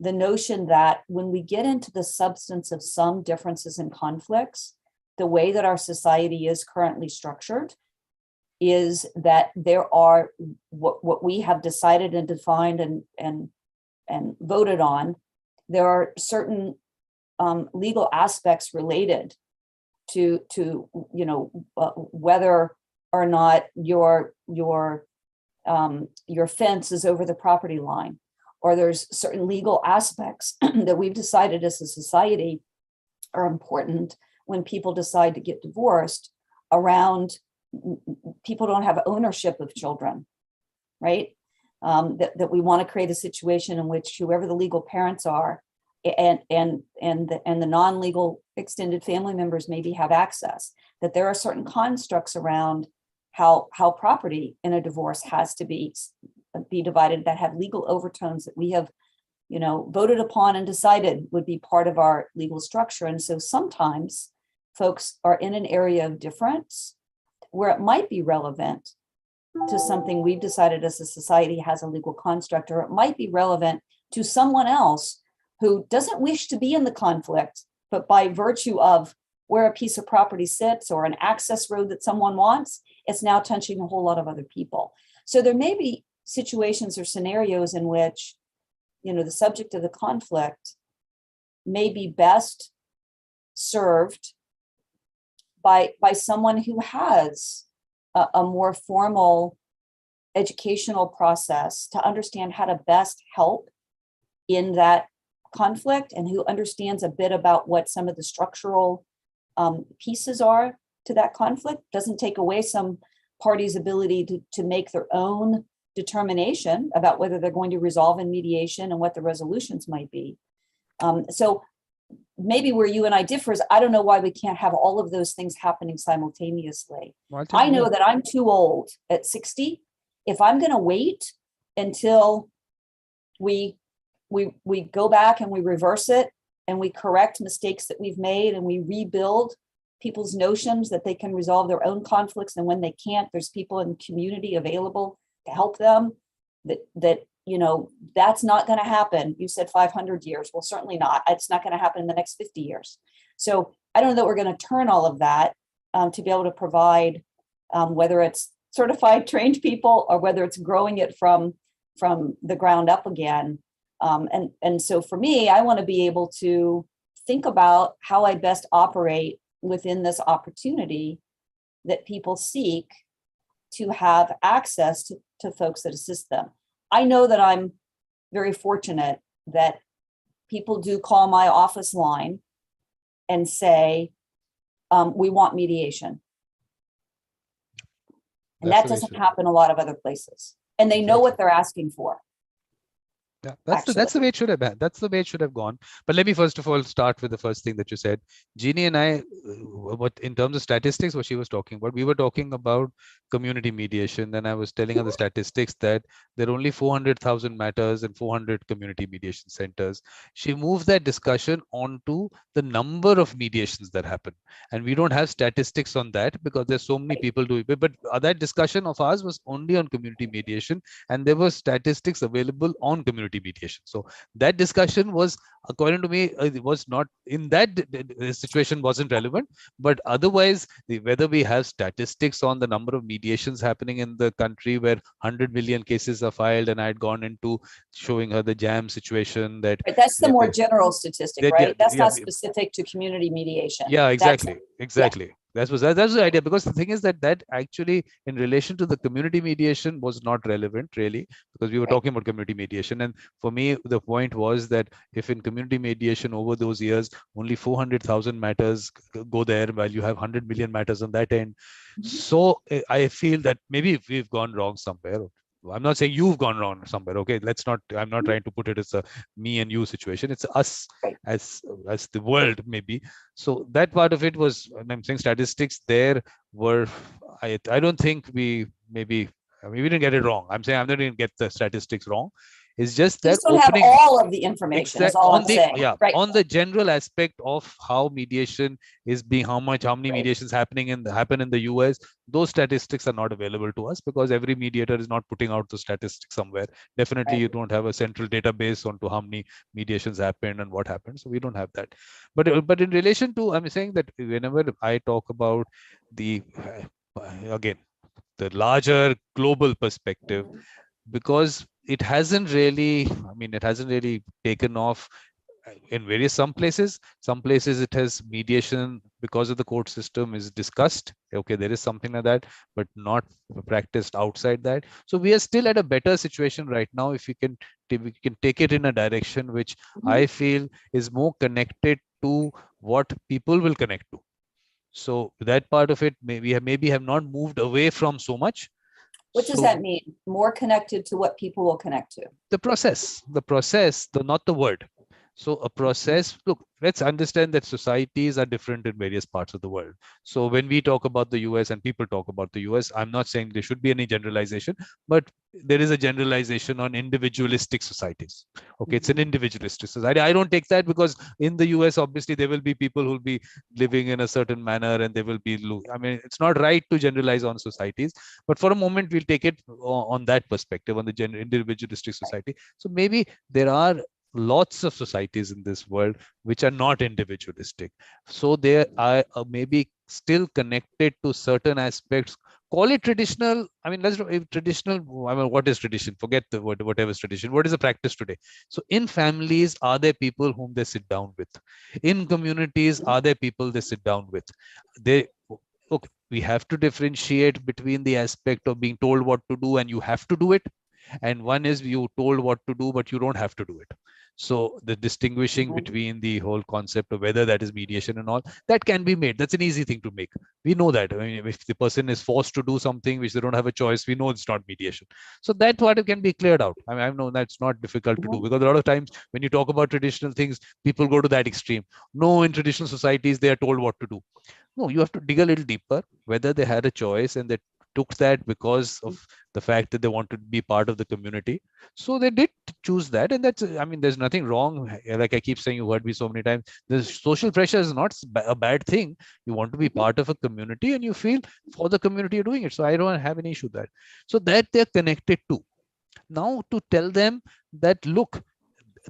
the notion that when we get into the substance of some differences and conflicts, the way that our society is currently structured is that there are what we have decided and defined and voted on. There are certain legal aspects related to whether or not your fence is over the property line, or there's certain legal aspects that we've decided as a society are important when people decide to get divorced, around people don't have ownership of children, right? That we want to create a situation in which whoever the legal parents are and the non-legal extended family members maybe have access, that there are certain constructs around how property in a divorce has to be divided that have legal overtones that we have voted upon and decided would be part of our legal structure. And so sometimes folks are in an area of difference where it might be relevant to something we've decided as a society has a legal construct, or it might be relevant to someone else who doesn't wish to be in the conflict, but by virtue of where a piece of property sits or an access road that someone wants, it's now touching a whole lot of other people. So there may be situations or scenarios in which, the subject of the conflict may be best served by someone who has a more formal educational process to understand how to best help in that conflict, and who understands a bit about what some of the structural pieces are to that conflict. Doesn't take away some party's ability to make their own determination about whether they're going to resolve in mediation and what the resolutions might be. So maybe where you and I differ is, I don't know why we can't have all of those things happening simultaneously. Well, I know that I'm too old at 60. If I'm going to wait until we go back and we reverse it and we correct mistakes that we've made and we rebuild people's notions that they can resolve their own conflicts, and when they can't, there's people in the community available to help them, that's not going to happen. You said 500 years. Well, certainly not. It's not going to happen in the next 50 years. So I don't know that we're going to turn all of that to be able to provide, whether it's certified trained people or whether it's growing it from the ground up again. And so for me, I want to be able to think about how I best operate within this opportunity that people seek to have access to folks that assist them. I know that I'm very fortunate that people do call my office line and say, we want mediation. And that doesn't happen a lot of other places. And they know what they're asking for. Yeah, that's the way it should have been. That's the way it should have gone. But let me first of all start with the first thing that you said. Jeannie and I, what in terms of statistics, what she was talking about, we were talking about community mediation. Then I was telling her the statistics that there are only 400,000 matters and 400 community mediation centers. She moved that discussion onto the number of mediations that happen. And we don't have statistics on that because there's so many people doing it. But that discussion of ours was only on community mediation, and there were statistics available on community mediation. So that discussion was, according to me, it was not in that situation wasn't relevant. But otherwise, whether we have statistics on the number of mediations happening in the country where 100 million cases are filed, and I had gone into showing her the jam situation that that's the more general statistic, right? That's not specific to community mediation. Yeah, exactly. Yeah. That was the idea, because the thing is that actually in relation to the community mediation was not relevant really, because we were talking about community mediation. And for me, the point was that if in community mediation over those years, only 400,000 matters go there while you have 100 million matters on that end. So I feel that maybe we've gone wrong somewhere. I'm not saying you've gone wrong somewhere. Okay, I'm not trying to put it as a me and you situation. It's us as the world maybe. So that part of it was, I'm saying statistics there were, I don't think we didn't get it wrong. I'm saying I didn't get the statistics wrong. It's just that don't have all of the information. That's all I'm saying. Yeah, on the general aspect of how mediation is being, how many mediations happen in the US, those statistics are not available to us because every mediator is not putting out the statistics somewhere. Definitely, you don't have a central database onto how many mediations happened and what happened. So we don't have that. But in relation to, I'm saying that whenever I talk about the larger global perspective, because it hasn't really taken off in some places it has mediation because of the court system is discussed. Okay, there is something like that, but not practiced outside that. So we are still at a better situation right now if we can take it in a direction which I feel is more connected to what people will connect to. So that part of it maybe have not moved away from so much. What does that mean? More connected to what people will connect to? The process, not the word. So a process, look, let's understand that societies are different in various parts of the world. So when we talk about the US and people talk about the US, I'm not saying there should be any generalization, but there is a generalization on individualistic societies. Okay, it's an Mhm. individualistic society. I don't take that because in the US, obviously, there will be people who will be living in a certain manner and they will be, I mean, it's not right to generalize on societies, but for a moment, we'll take it on that perspective, on the individualistic Right. society. So maybe there are lots of societies in this world which are not individualistic, so they are maybe still connected to certain aspects. Call it traditional. I mean, let's if traditional. I mean, what is tradition? Forget the word, whatever is tradition. What is the practice today? So in families, are there people whom they sit down with? In communities, Mhm. are there people they sit down with? They, okay, we have to differentiate between the aspect of being told what to do and you have to do it, and one is you told what to do but you don't have to do it. So the distinguishing Mhm. between the whole concept of whether that is mediation and all, that can be made. That's an easy thing to make. We know that. I mean, if the person is forced to do something which they don't have a choice, we know it's not mediation. So that part can be cleared out. I mean, I know that's not difficult to do, Mhm. because a lot of times when you talk about traditional things, people go to that extreme. No, in traditional societies they are told what to do. No, you have to dig a little deeper whether they had a choice and they took that because of the fact that they wanted to be part of the community. So they did choose that. And that's, I mean, there's nothing wrong. Like I keep saying, you heard me so many times. The social pressure is not a bad thing. You want to be Mhm. part of a community and you feel for the community you're doing it. So I don't have any issue with that. So that they're connected to. Now to tell them that, look,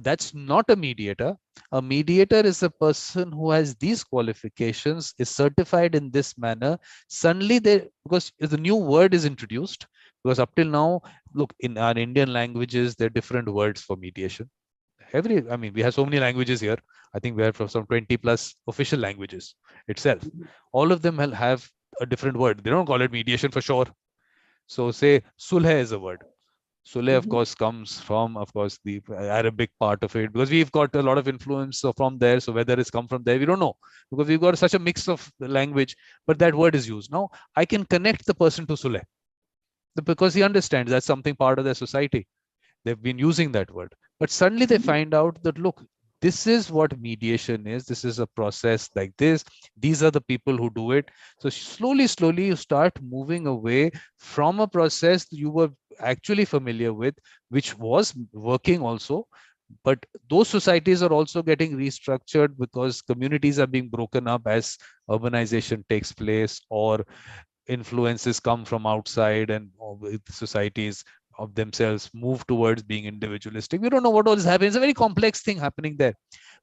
that's not a mediator. A mediator is a person who has these qualifications, is certified in this manner. Suddenly, they, because the new word is introduced, because up till now, look, in our Indian languages, there are different words for mediation. I mean, we have so many languages here. I think we have some 20 plus official languages itself. Mhm. All of them have a different word. They don't call it mediation for sure. So, say, sulh is a word. Sule, of Mhm. course, comes from, of course, the Arabic part of it, because we've got a lot of influence from there. So whether it's come from there, we don't know, because we've got such a mix of the language. But that word is used. Now, I can connect the person to Sule because he understands that's something part of their society. They've been using that word, but suddenly they Mhm. find out that, look, this is what mediation is. This is a process like this. These are the people who do it. So slowly, slowly, you start moving away from a process you were actually familiar with, which was working also. But those societies are also getting restructured because communities are being broken up as urbanization takes place, or influences come from outside, and societies of themselves move towards being individualistic. We don't know what all is happening. It's a very complex thing happening there.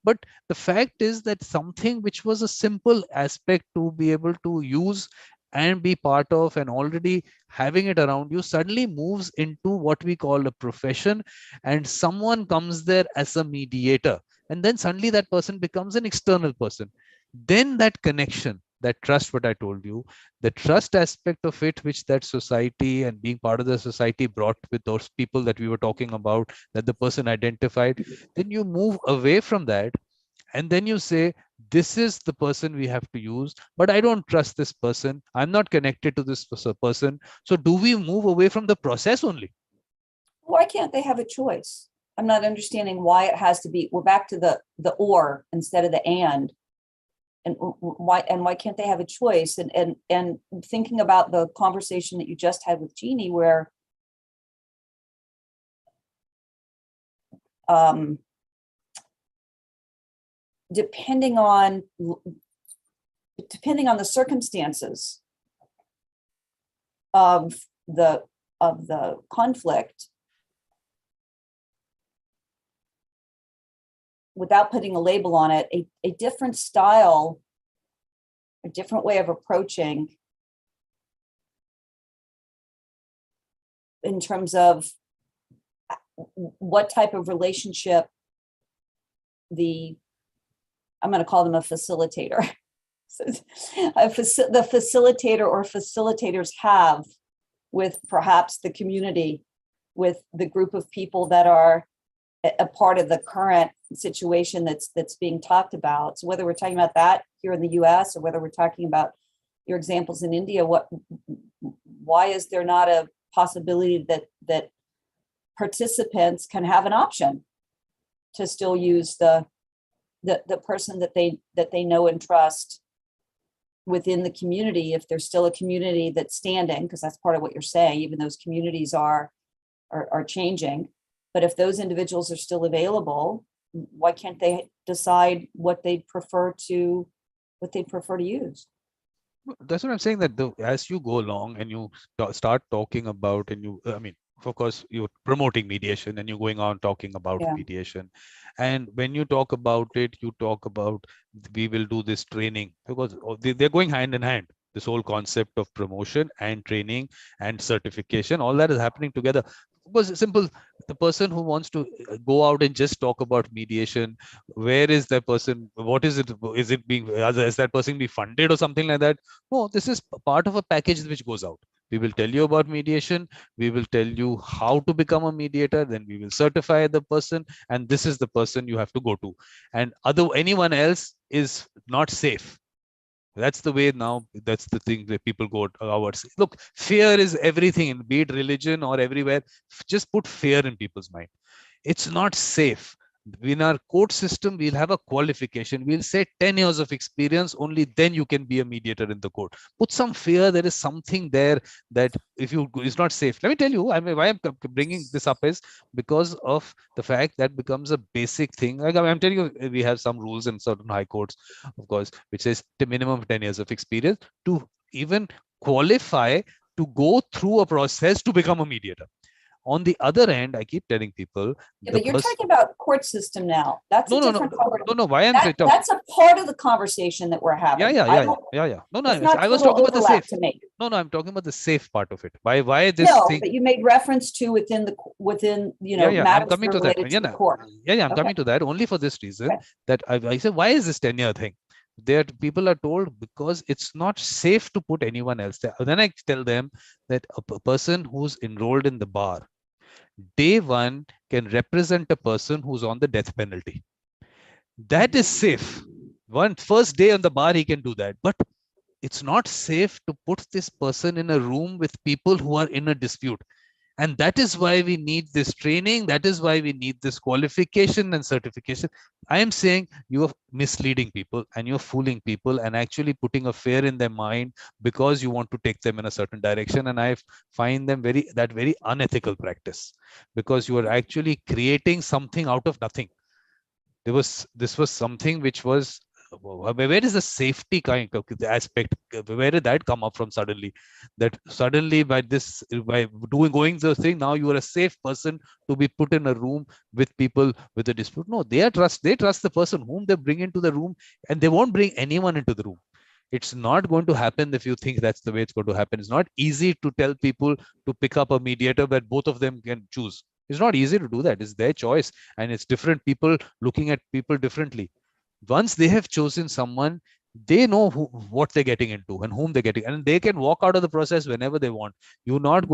But the fact is that something which was a simple aspect to be able to use and be part of, and already having it around you, suddenly moves into what we call a profession, and someone comes there as a mediator, and then suddenly that person becomes an external person. Then that connection, that trust, what I told you, the trust aspect of it, which that society and being part of the society brought with those people that we were talking about, that the person identified, then you move away from that, and then you say, this is the person we have to use, but I don't trust this person, I'm not connected to this person. So do we move away from the process only? Why can't they have a choice? I'm not understanding why it has to be, we're back to the or instead of the and why can't they have a choice? And thinking about the conversation that you just had with Jeannie, where um, depending on depending on the circumstances of the of the conflict, without putting a label on it, a different style, a different way of approaching in terms of what type of relationship the, I'm going to call them a facilitator, the facilitator or facilitators have with perhaps the community, with the group of people that are a part of the current situation that's being talked about. So whether we're talking about that here in the US or whether we're talking about your examples in India, why is there not a possibility that participants can have an option to still use the the person that they know and trust within the community, if there's still a community that's standing, because that's part of what you're saying, even those communities are changing. But if those individuals are still available, why can't they decide what they'd prefer to use? That's what I'm saying, that as you go along and you start talking about, and I mean, of course, you're promoting mediation and you're going on talking about mediation. And when you talk about it, you talk about, we will do this training, because they're going hand in hand. This whole concept of promotion and training and certification, all that is happening together. Because it's simple, the person who wants to go out and just talk about mediation, where is that person? What is it? Is it being, is that person be funded or something like that? No, this is part of a package which goes out. We will tell you about mediation. We will tell you how to become a mediator. Then we will certify the person, and this is the person you have to go to. And anyone else is not safe. That's the way now. That's the thing that people go towards. Look, fear is everything, be it religion or everywhere. Just put fear in people's mind. It's not safe. In our court system, we'll have a qualification. We'll say 10 years of experience, only then you can be a mediator in the court. Put some fear. There is something there that if you, it's not safe. Let me tell you, I mean, why I'm bringing this up is because of the fact that becomes a basic thing. Like I'm telling you, we have some rules in certain high courts, of course, which says the minimum of 10 years of experience to even qualify to go through a process to become a mediator. On the other end, I keep telling people, but you're talking about court system now. That's no. Why am I talking? That's a part of the conversation that we're having. Yeah. No, I was talking about the safe. No, I'm talking about the safe part of it. Why this thing? But you made reference to within matters related to the court. I'm coming to that only for this reason, that I said, why is this 10-year thing? That people are told because it's not safe to put anyone else there. Then I tell them that a person who's enrolled in the bar, day one can represent a person who's on the death penalty. That is safe. First day on the bar, he can do that. But it's not safe to put this person in a room with people who are in a dispute. And that is why we need this training. That is why we need this qualification and certification. I am saying you are misleading people and you're fooling people and actually putting a fear in their mind because you want to take them in a certain direction. And I find them very unethical practice, because you are actually creating something out of nothing. This was something which was, where is the safety kind of the aspect? Where did that come up from suddenly? That suddenly by going the thing, now you are a safe person to be put in a room with people with a dispute. No, they trust the person whom they bring into the room, and they won't bring anyone into the room. It's not going to happen if you think that's the way it's going to happen. It's not easy to tell people to pick up a mediator where both of them can choose. It's not easy to do that. It's their choice, and it's different people looking at people differently. Once they have chosen someone, they know what they're getting into and whom they're getting, and they can walk out of the process whenever they want. You're not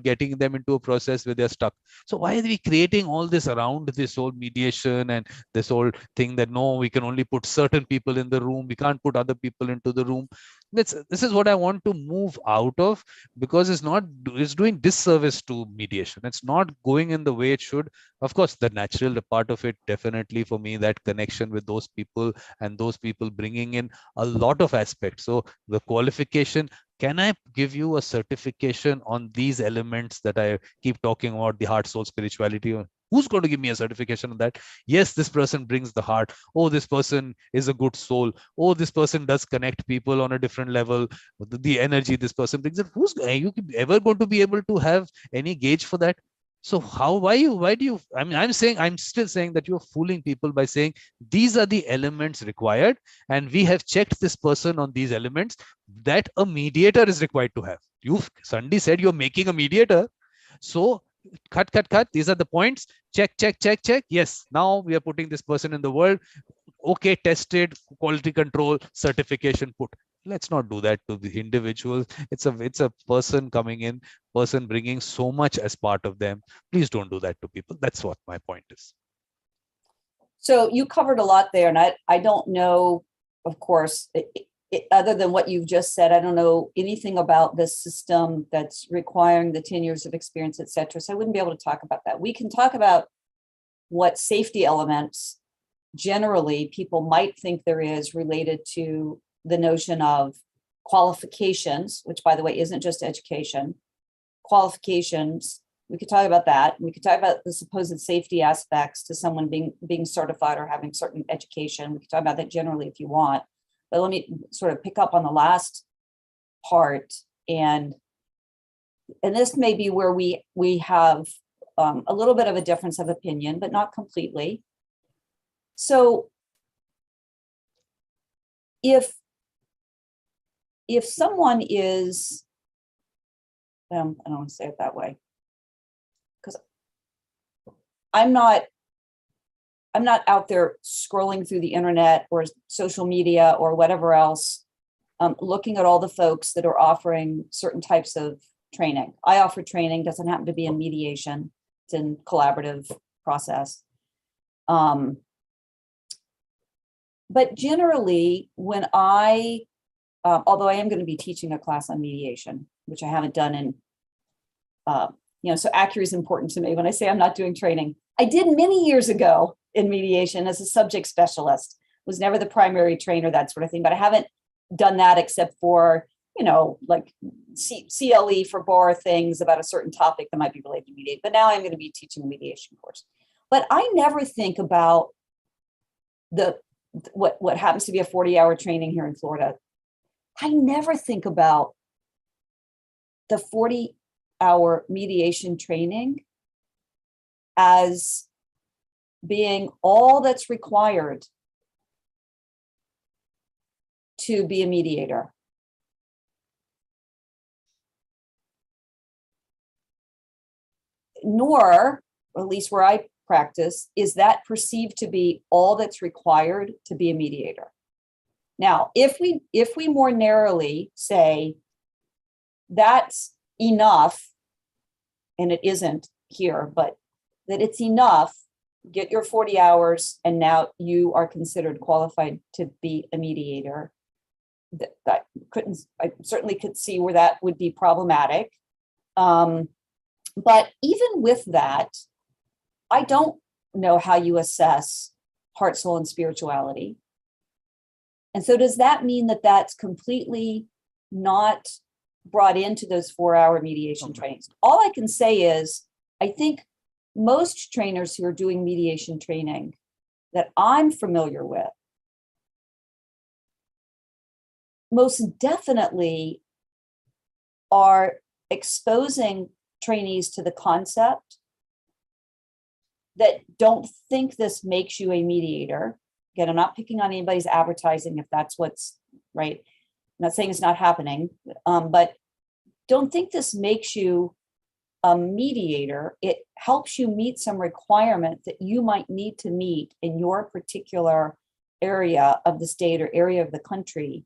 getting them into a process where they're stuck. So why are we creating all this around this whole mediation and this whole thing that no, we can only put certain people in the room, we can't put other people into the room? This is what I want to move out of, because it's doing disservice to mediation. It's not going in the way it should. Of course, the natural part of it, definitely for me, that connection with those people and those people bringing in a lot of aspects. So the qualification, can I give you a certification on these elements that I keep talking about, the heart, soul, spirituality? Who's going to give me a certification on that? Yes, this person brings the heart. Oh, this person is a good soul. Oh, this person does connect people on a different level. The energy this person brings it. Are you ever going to be able to have any gauge for that? So why do you, I mean, I'm still saying that you're fooling people by saying these are the elements required, and we have checked this person on these elements that a mediator is required to have. You've suddenly said you're making a mediator. So cut. These are the points. Check. Yes, now we are putting this person in the world. Okay, tested, quality control, certification put. Let's not do that to the individuals. It's a person coming in, person bringing so much as part of them. Please don't do that to people. That's what my point is. So you covered a lot there, and I don't know, of course, other than what you've just said, I don't know anything about this system that's requiring the 10 years of experience, et cetera. So I wouldn't be able to talk about that. We can talk about what safety elements generally people might think there is related to the notion of qualifications, which by the way, isn't just education, qualifications. We could talk about that. We could talk about the supposed safety aspects to someone being certified or having certain education. We could talk about that generally if you want, but let me sort of pick up on the last part. And this may be where we have a little bit of a difference of opinion, but not completely. So if someone is, I don't want to say it that way, because I'm not out there scrolling through the internet or social media or whatever else, looking at all the folks that are offering certain types of training. I offer training, doesn't happen to be in mediation, it's in collaborative process. But generally, when although I am going to be teaching a class on mediation, which I haven't done in, so accuracy is important to me. When I say I'm not doing training, I did many years ago in mediation as a subject specialist, was never the primary trainer, that sort of thing, but I haven't done that except for, like CLE for bar things about a certain topic that might be related to mediation. But now I'm going to be teaching a mediation course. But I never think about what happens to be a 40-hour training here in Florida. I never think about the 40-hour mediation training as being all that's required to be a mediator. Nor, or at least where I practice, is that perceived to be all that's required to be a mediator. Now, if we more narrowly say that's enough, and it isn't here, but that it's enough, get your 40 hours, and now you are considered qualified to be a mediator. I certainly could see where that would be problematic. But even with that, I don't know how you assess heart, soul, and spirituality. And so does that mean that that's completely not brought into those 4-hour mediation trainings? All I can say is, I think most trainers who are doing mediation training that I'm familiar with most definitely are exposing trainees to the concept that don't think this makes you a mediator. Again, I'm not picking on anybody's advertising if that's what's right. I'm not saying it's not happening, but don't think this makes you a mediator. It helps you meet some requirement that you might need to meet in your particular area of the state or area of the country.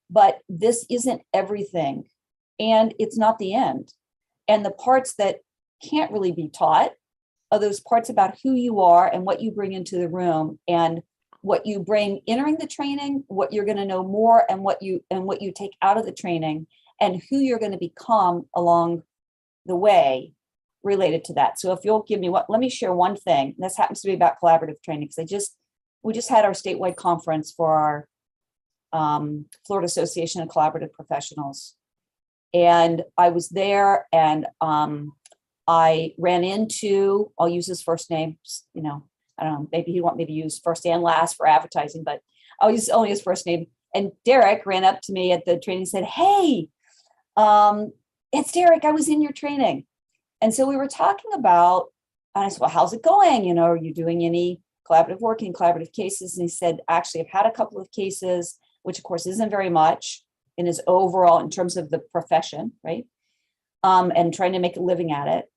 But this isn't everything, and it's not the end. And the parts that can't really be taught are those parts about who you are and what you bring into the room, and what you bring entering the training, what you're going to know more, and what you take out of the training, and who you're going to become along the way related to that. So if you'll give me let me share one thing. This happens to be about collaborative training, because we just had our statewide conference for our Florida Association of Collaborative Professionals. And I was there, and I ran into, I'll use his first name, I don't know, maybe he'd want me to use first and last for advertising, but I'll use only his first name. And Derek ran up to me at the training and said, "Hey, it's Derek, I was in your training." And so we were talking about, and I said, "Well, how's it going? Are you doing any collaborative work in collaborative cases?" And he said, "Actually, I've had a couple of cases," which of course isn't very much in his overall, in terms of the profession, right? And trying to make a living at it.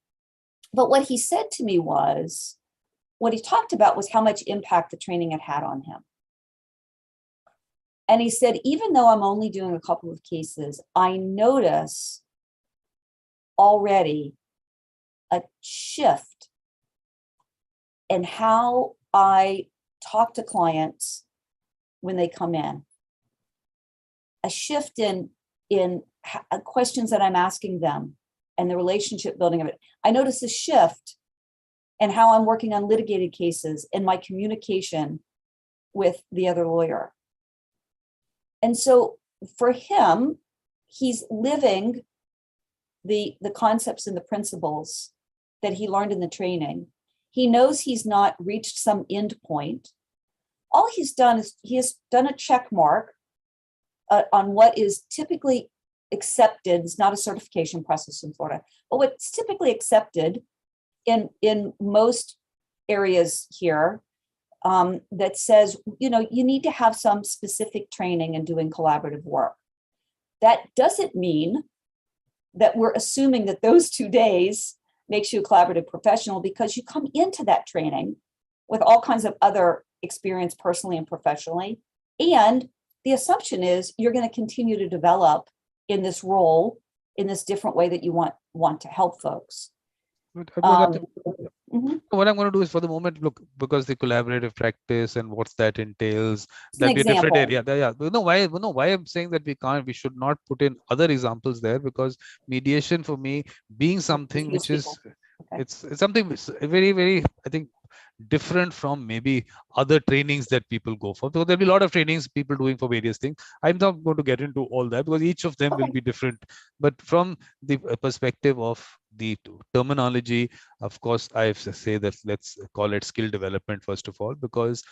But what he said to me was, what he talked about was how much impact the training had had on him. And he said, even though I'm only doing a couple of cases, I notice already a shift in how I talk to clients when they come in. A shift in questions that I'm asking them and the relationship building of it. I notice a shift and how I'm working on litigated cases and my communication with the other lawyer. And so for him, he's living the concepts and the principles that he learned in the training. He knows he's not reached some end point. All he's done is he has done a check mark on what is typically accepted. It's not a certification process in Florida, but what's typically accepted in most areas here, that says, you need to have some specific training in doing collaborative work. That doesn't mean that we're assuming that those 2 days makes you a collaborative professional, because you come into that training with all kinds of other experience personally and professionally. And the assumption is you're going to continue to develop in this role, in this different way that you want to help folks. What I'm going to do is, for the moment, look, because the collaborative practice and what that entails, that'd be a different area. Yeah. Why I'm saying that we should not put in other examples there, because mediation for me being something which is, it's something very, very, I think, different from maybe other trainings that people go for. So there'll be a lot of trainings people doing for various things. I'm not going to get into all that because each of them will be different. But from the perspective of the terminology, of course, I say that let's call it skill development first of all, because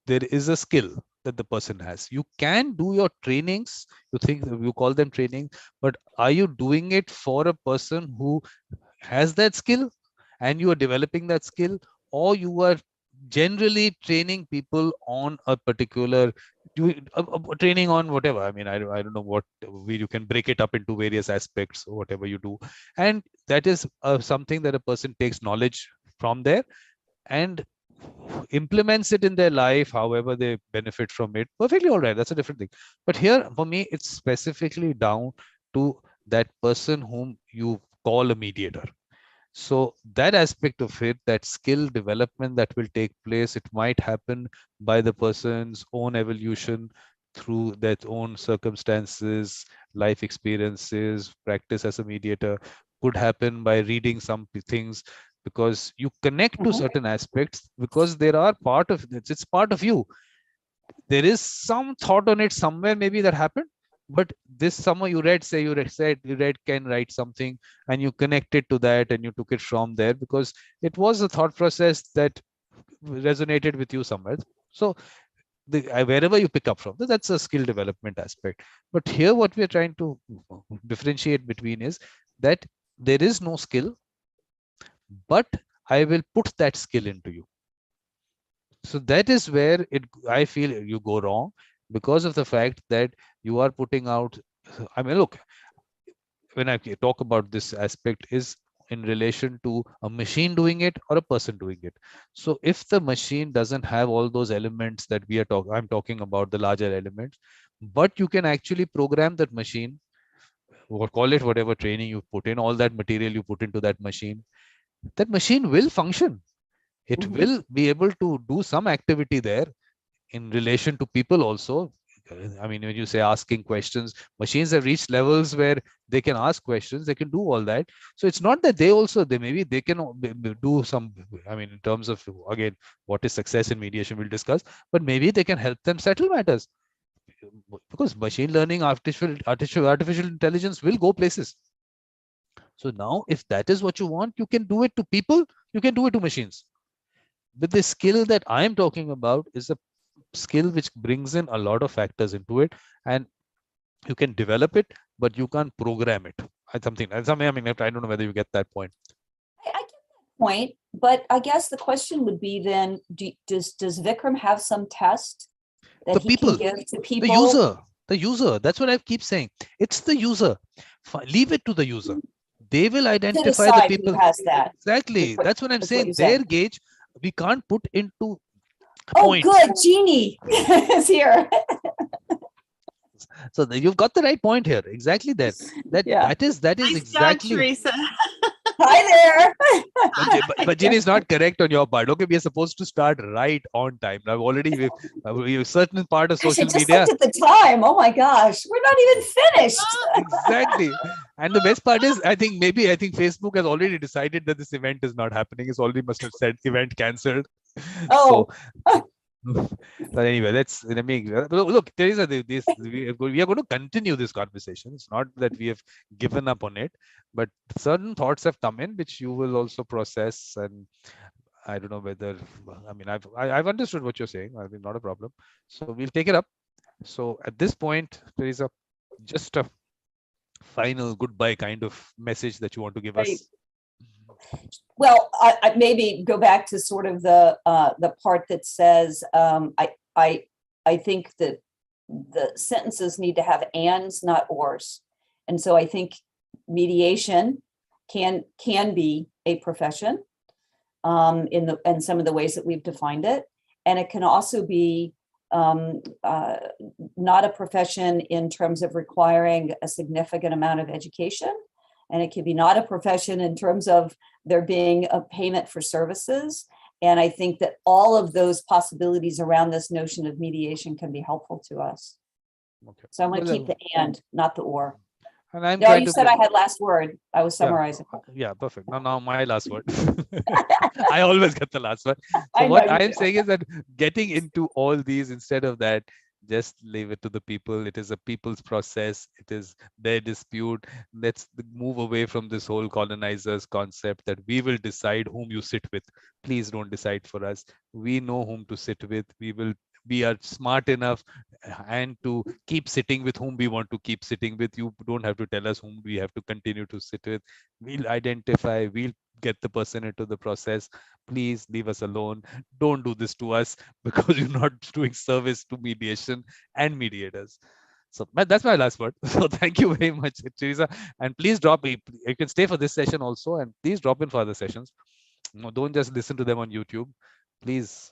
there is a skill that the person has. You can do your trainings, you call them training, but are you doing it for a person who has that skill and you are developing that skill, or you are generally training people on a particular training on whatever? I mean, I don't know what way you can break it up into various aspects or whatever you do. And that is something that a person takes knowledge from there and implements it in their life, however they benefit from it. Perfectly all right. That's a different thing. But here, for me, it's specifically down to that person whom you call a mediator. So that aspect of it, that skill development that will take place, it might happen by the person's own evolution through their own circumstances, life experiences, practice as a mediator, could happen by reading some things, because you connect to certain aspects, because there are part of it, it's part of you. There is some thought on it somewhere, maybe that happened. But this summer you read Ken write something, and you connected to that and you took it from there because it was a thought process that resonated with you somewhere. So wherever you pick up from, that's a skill development aspect. But here what we're trying to differentiate between is that there is no skill, but I will put that skill into you. So that is where I feel you go wrong, because of the fact that you are putting out. I mean, look, when I talk about this aspect is in relation to a machine doing it or a person doing it. So if the machine doesn't have all those elements that I'm talking about, the larger elements, but you can actually program that machine, or call it whatever training you put in, all that material you put into that machine will function. It will be able to do some activity there in relation to people also. I mean, when you say asking questions, machines have reached levels where they can ask questions, they can do all that. So it's not that they can do some, I mean, in terms of, again, what is success in mediation, we'll discuss, but maybe they can help them settle matters, because machine learning, artificial intelligence will go places. So now, if that is what you want, you can do it to people, you can do it to machines. But the skill that I'm talking about is a skill which brings in a lot of factors into it, and you can develop it, but you can't program it. I mean, I don't know whether you get that point. I get that point, but I guess the question would be then, does Vikram have some test that he can give to people? The user. That's what I keep saying. It's the user. Leave it to the user. They will identify the people. Who has that. Exactly. That's what I'm saying. Their gauge, we can't put into. Oh, good. Jeannie is here. So you've got the right point here. Exactly that. That is exactly. Teresa. Hi there. But Jenny is not correct on your part. Okay, we are supposed to start right on time. Now already we've certain part of Gosh, I social just looked media. at the time. Oh my gosh, we're not even finished. Exactly. And the best part is, I think Facebook has already decided that this event is not happening. It's already must have said event cancelled. So, Oh, but anyway, let me look. Teresa, we are going to continue this conversation. It's not that we have given up on it, but certain thoughts have come in which you will also process. And I don't know whether, I mean, I've understood what you're saying. I mean, not a problem. So we'll take it up. So at this point, Teresa, just a final goodbye kind of message that you want to give right. us. Well, I maybe go back to sort of the part that says I think that the sentences need to have ands, not ors, and so I think mediation can be a profession in some of the ways that we've defined it, and it can also be not a profession in terms of requiring a significant amount of education. And it can be not a profession in terms of there being a payment for services. And I think that all of those possibilities around this notion of mediation can be helpful to us. Okay. So I'm going to Well, keep the and, not the or. and I'm No, trying you to said I had last word. I was yeah, summarizing. yeah, perfect. Now my last word. I always get the last word. So I know what you I am do. saying is that getting into all these, instead of that, just leave it to the people. It is a people's process. It is their dispute. Let's move away from this whole colonizers concept that we will decide whom you sit with. Please don't decide for us. We know whom to sit with. We are smart enough and to keep sitting with whom we want to keep sitting with. You don't have to tell us whom we have to continue to sit with. We'll identify, we'll get the person into the process. Please leave us alone. Don't do this to us because you're not doing service to mediation and mediators. So that's my last word. So thank you very much, Teresa. And please you can stay for this session also, and please drop in for other sessions. No, don't just listen to them on YouTube. Please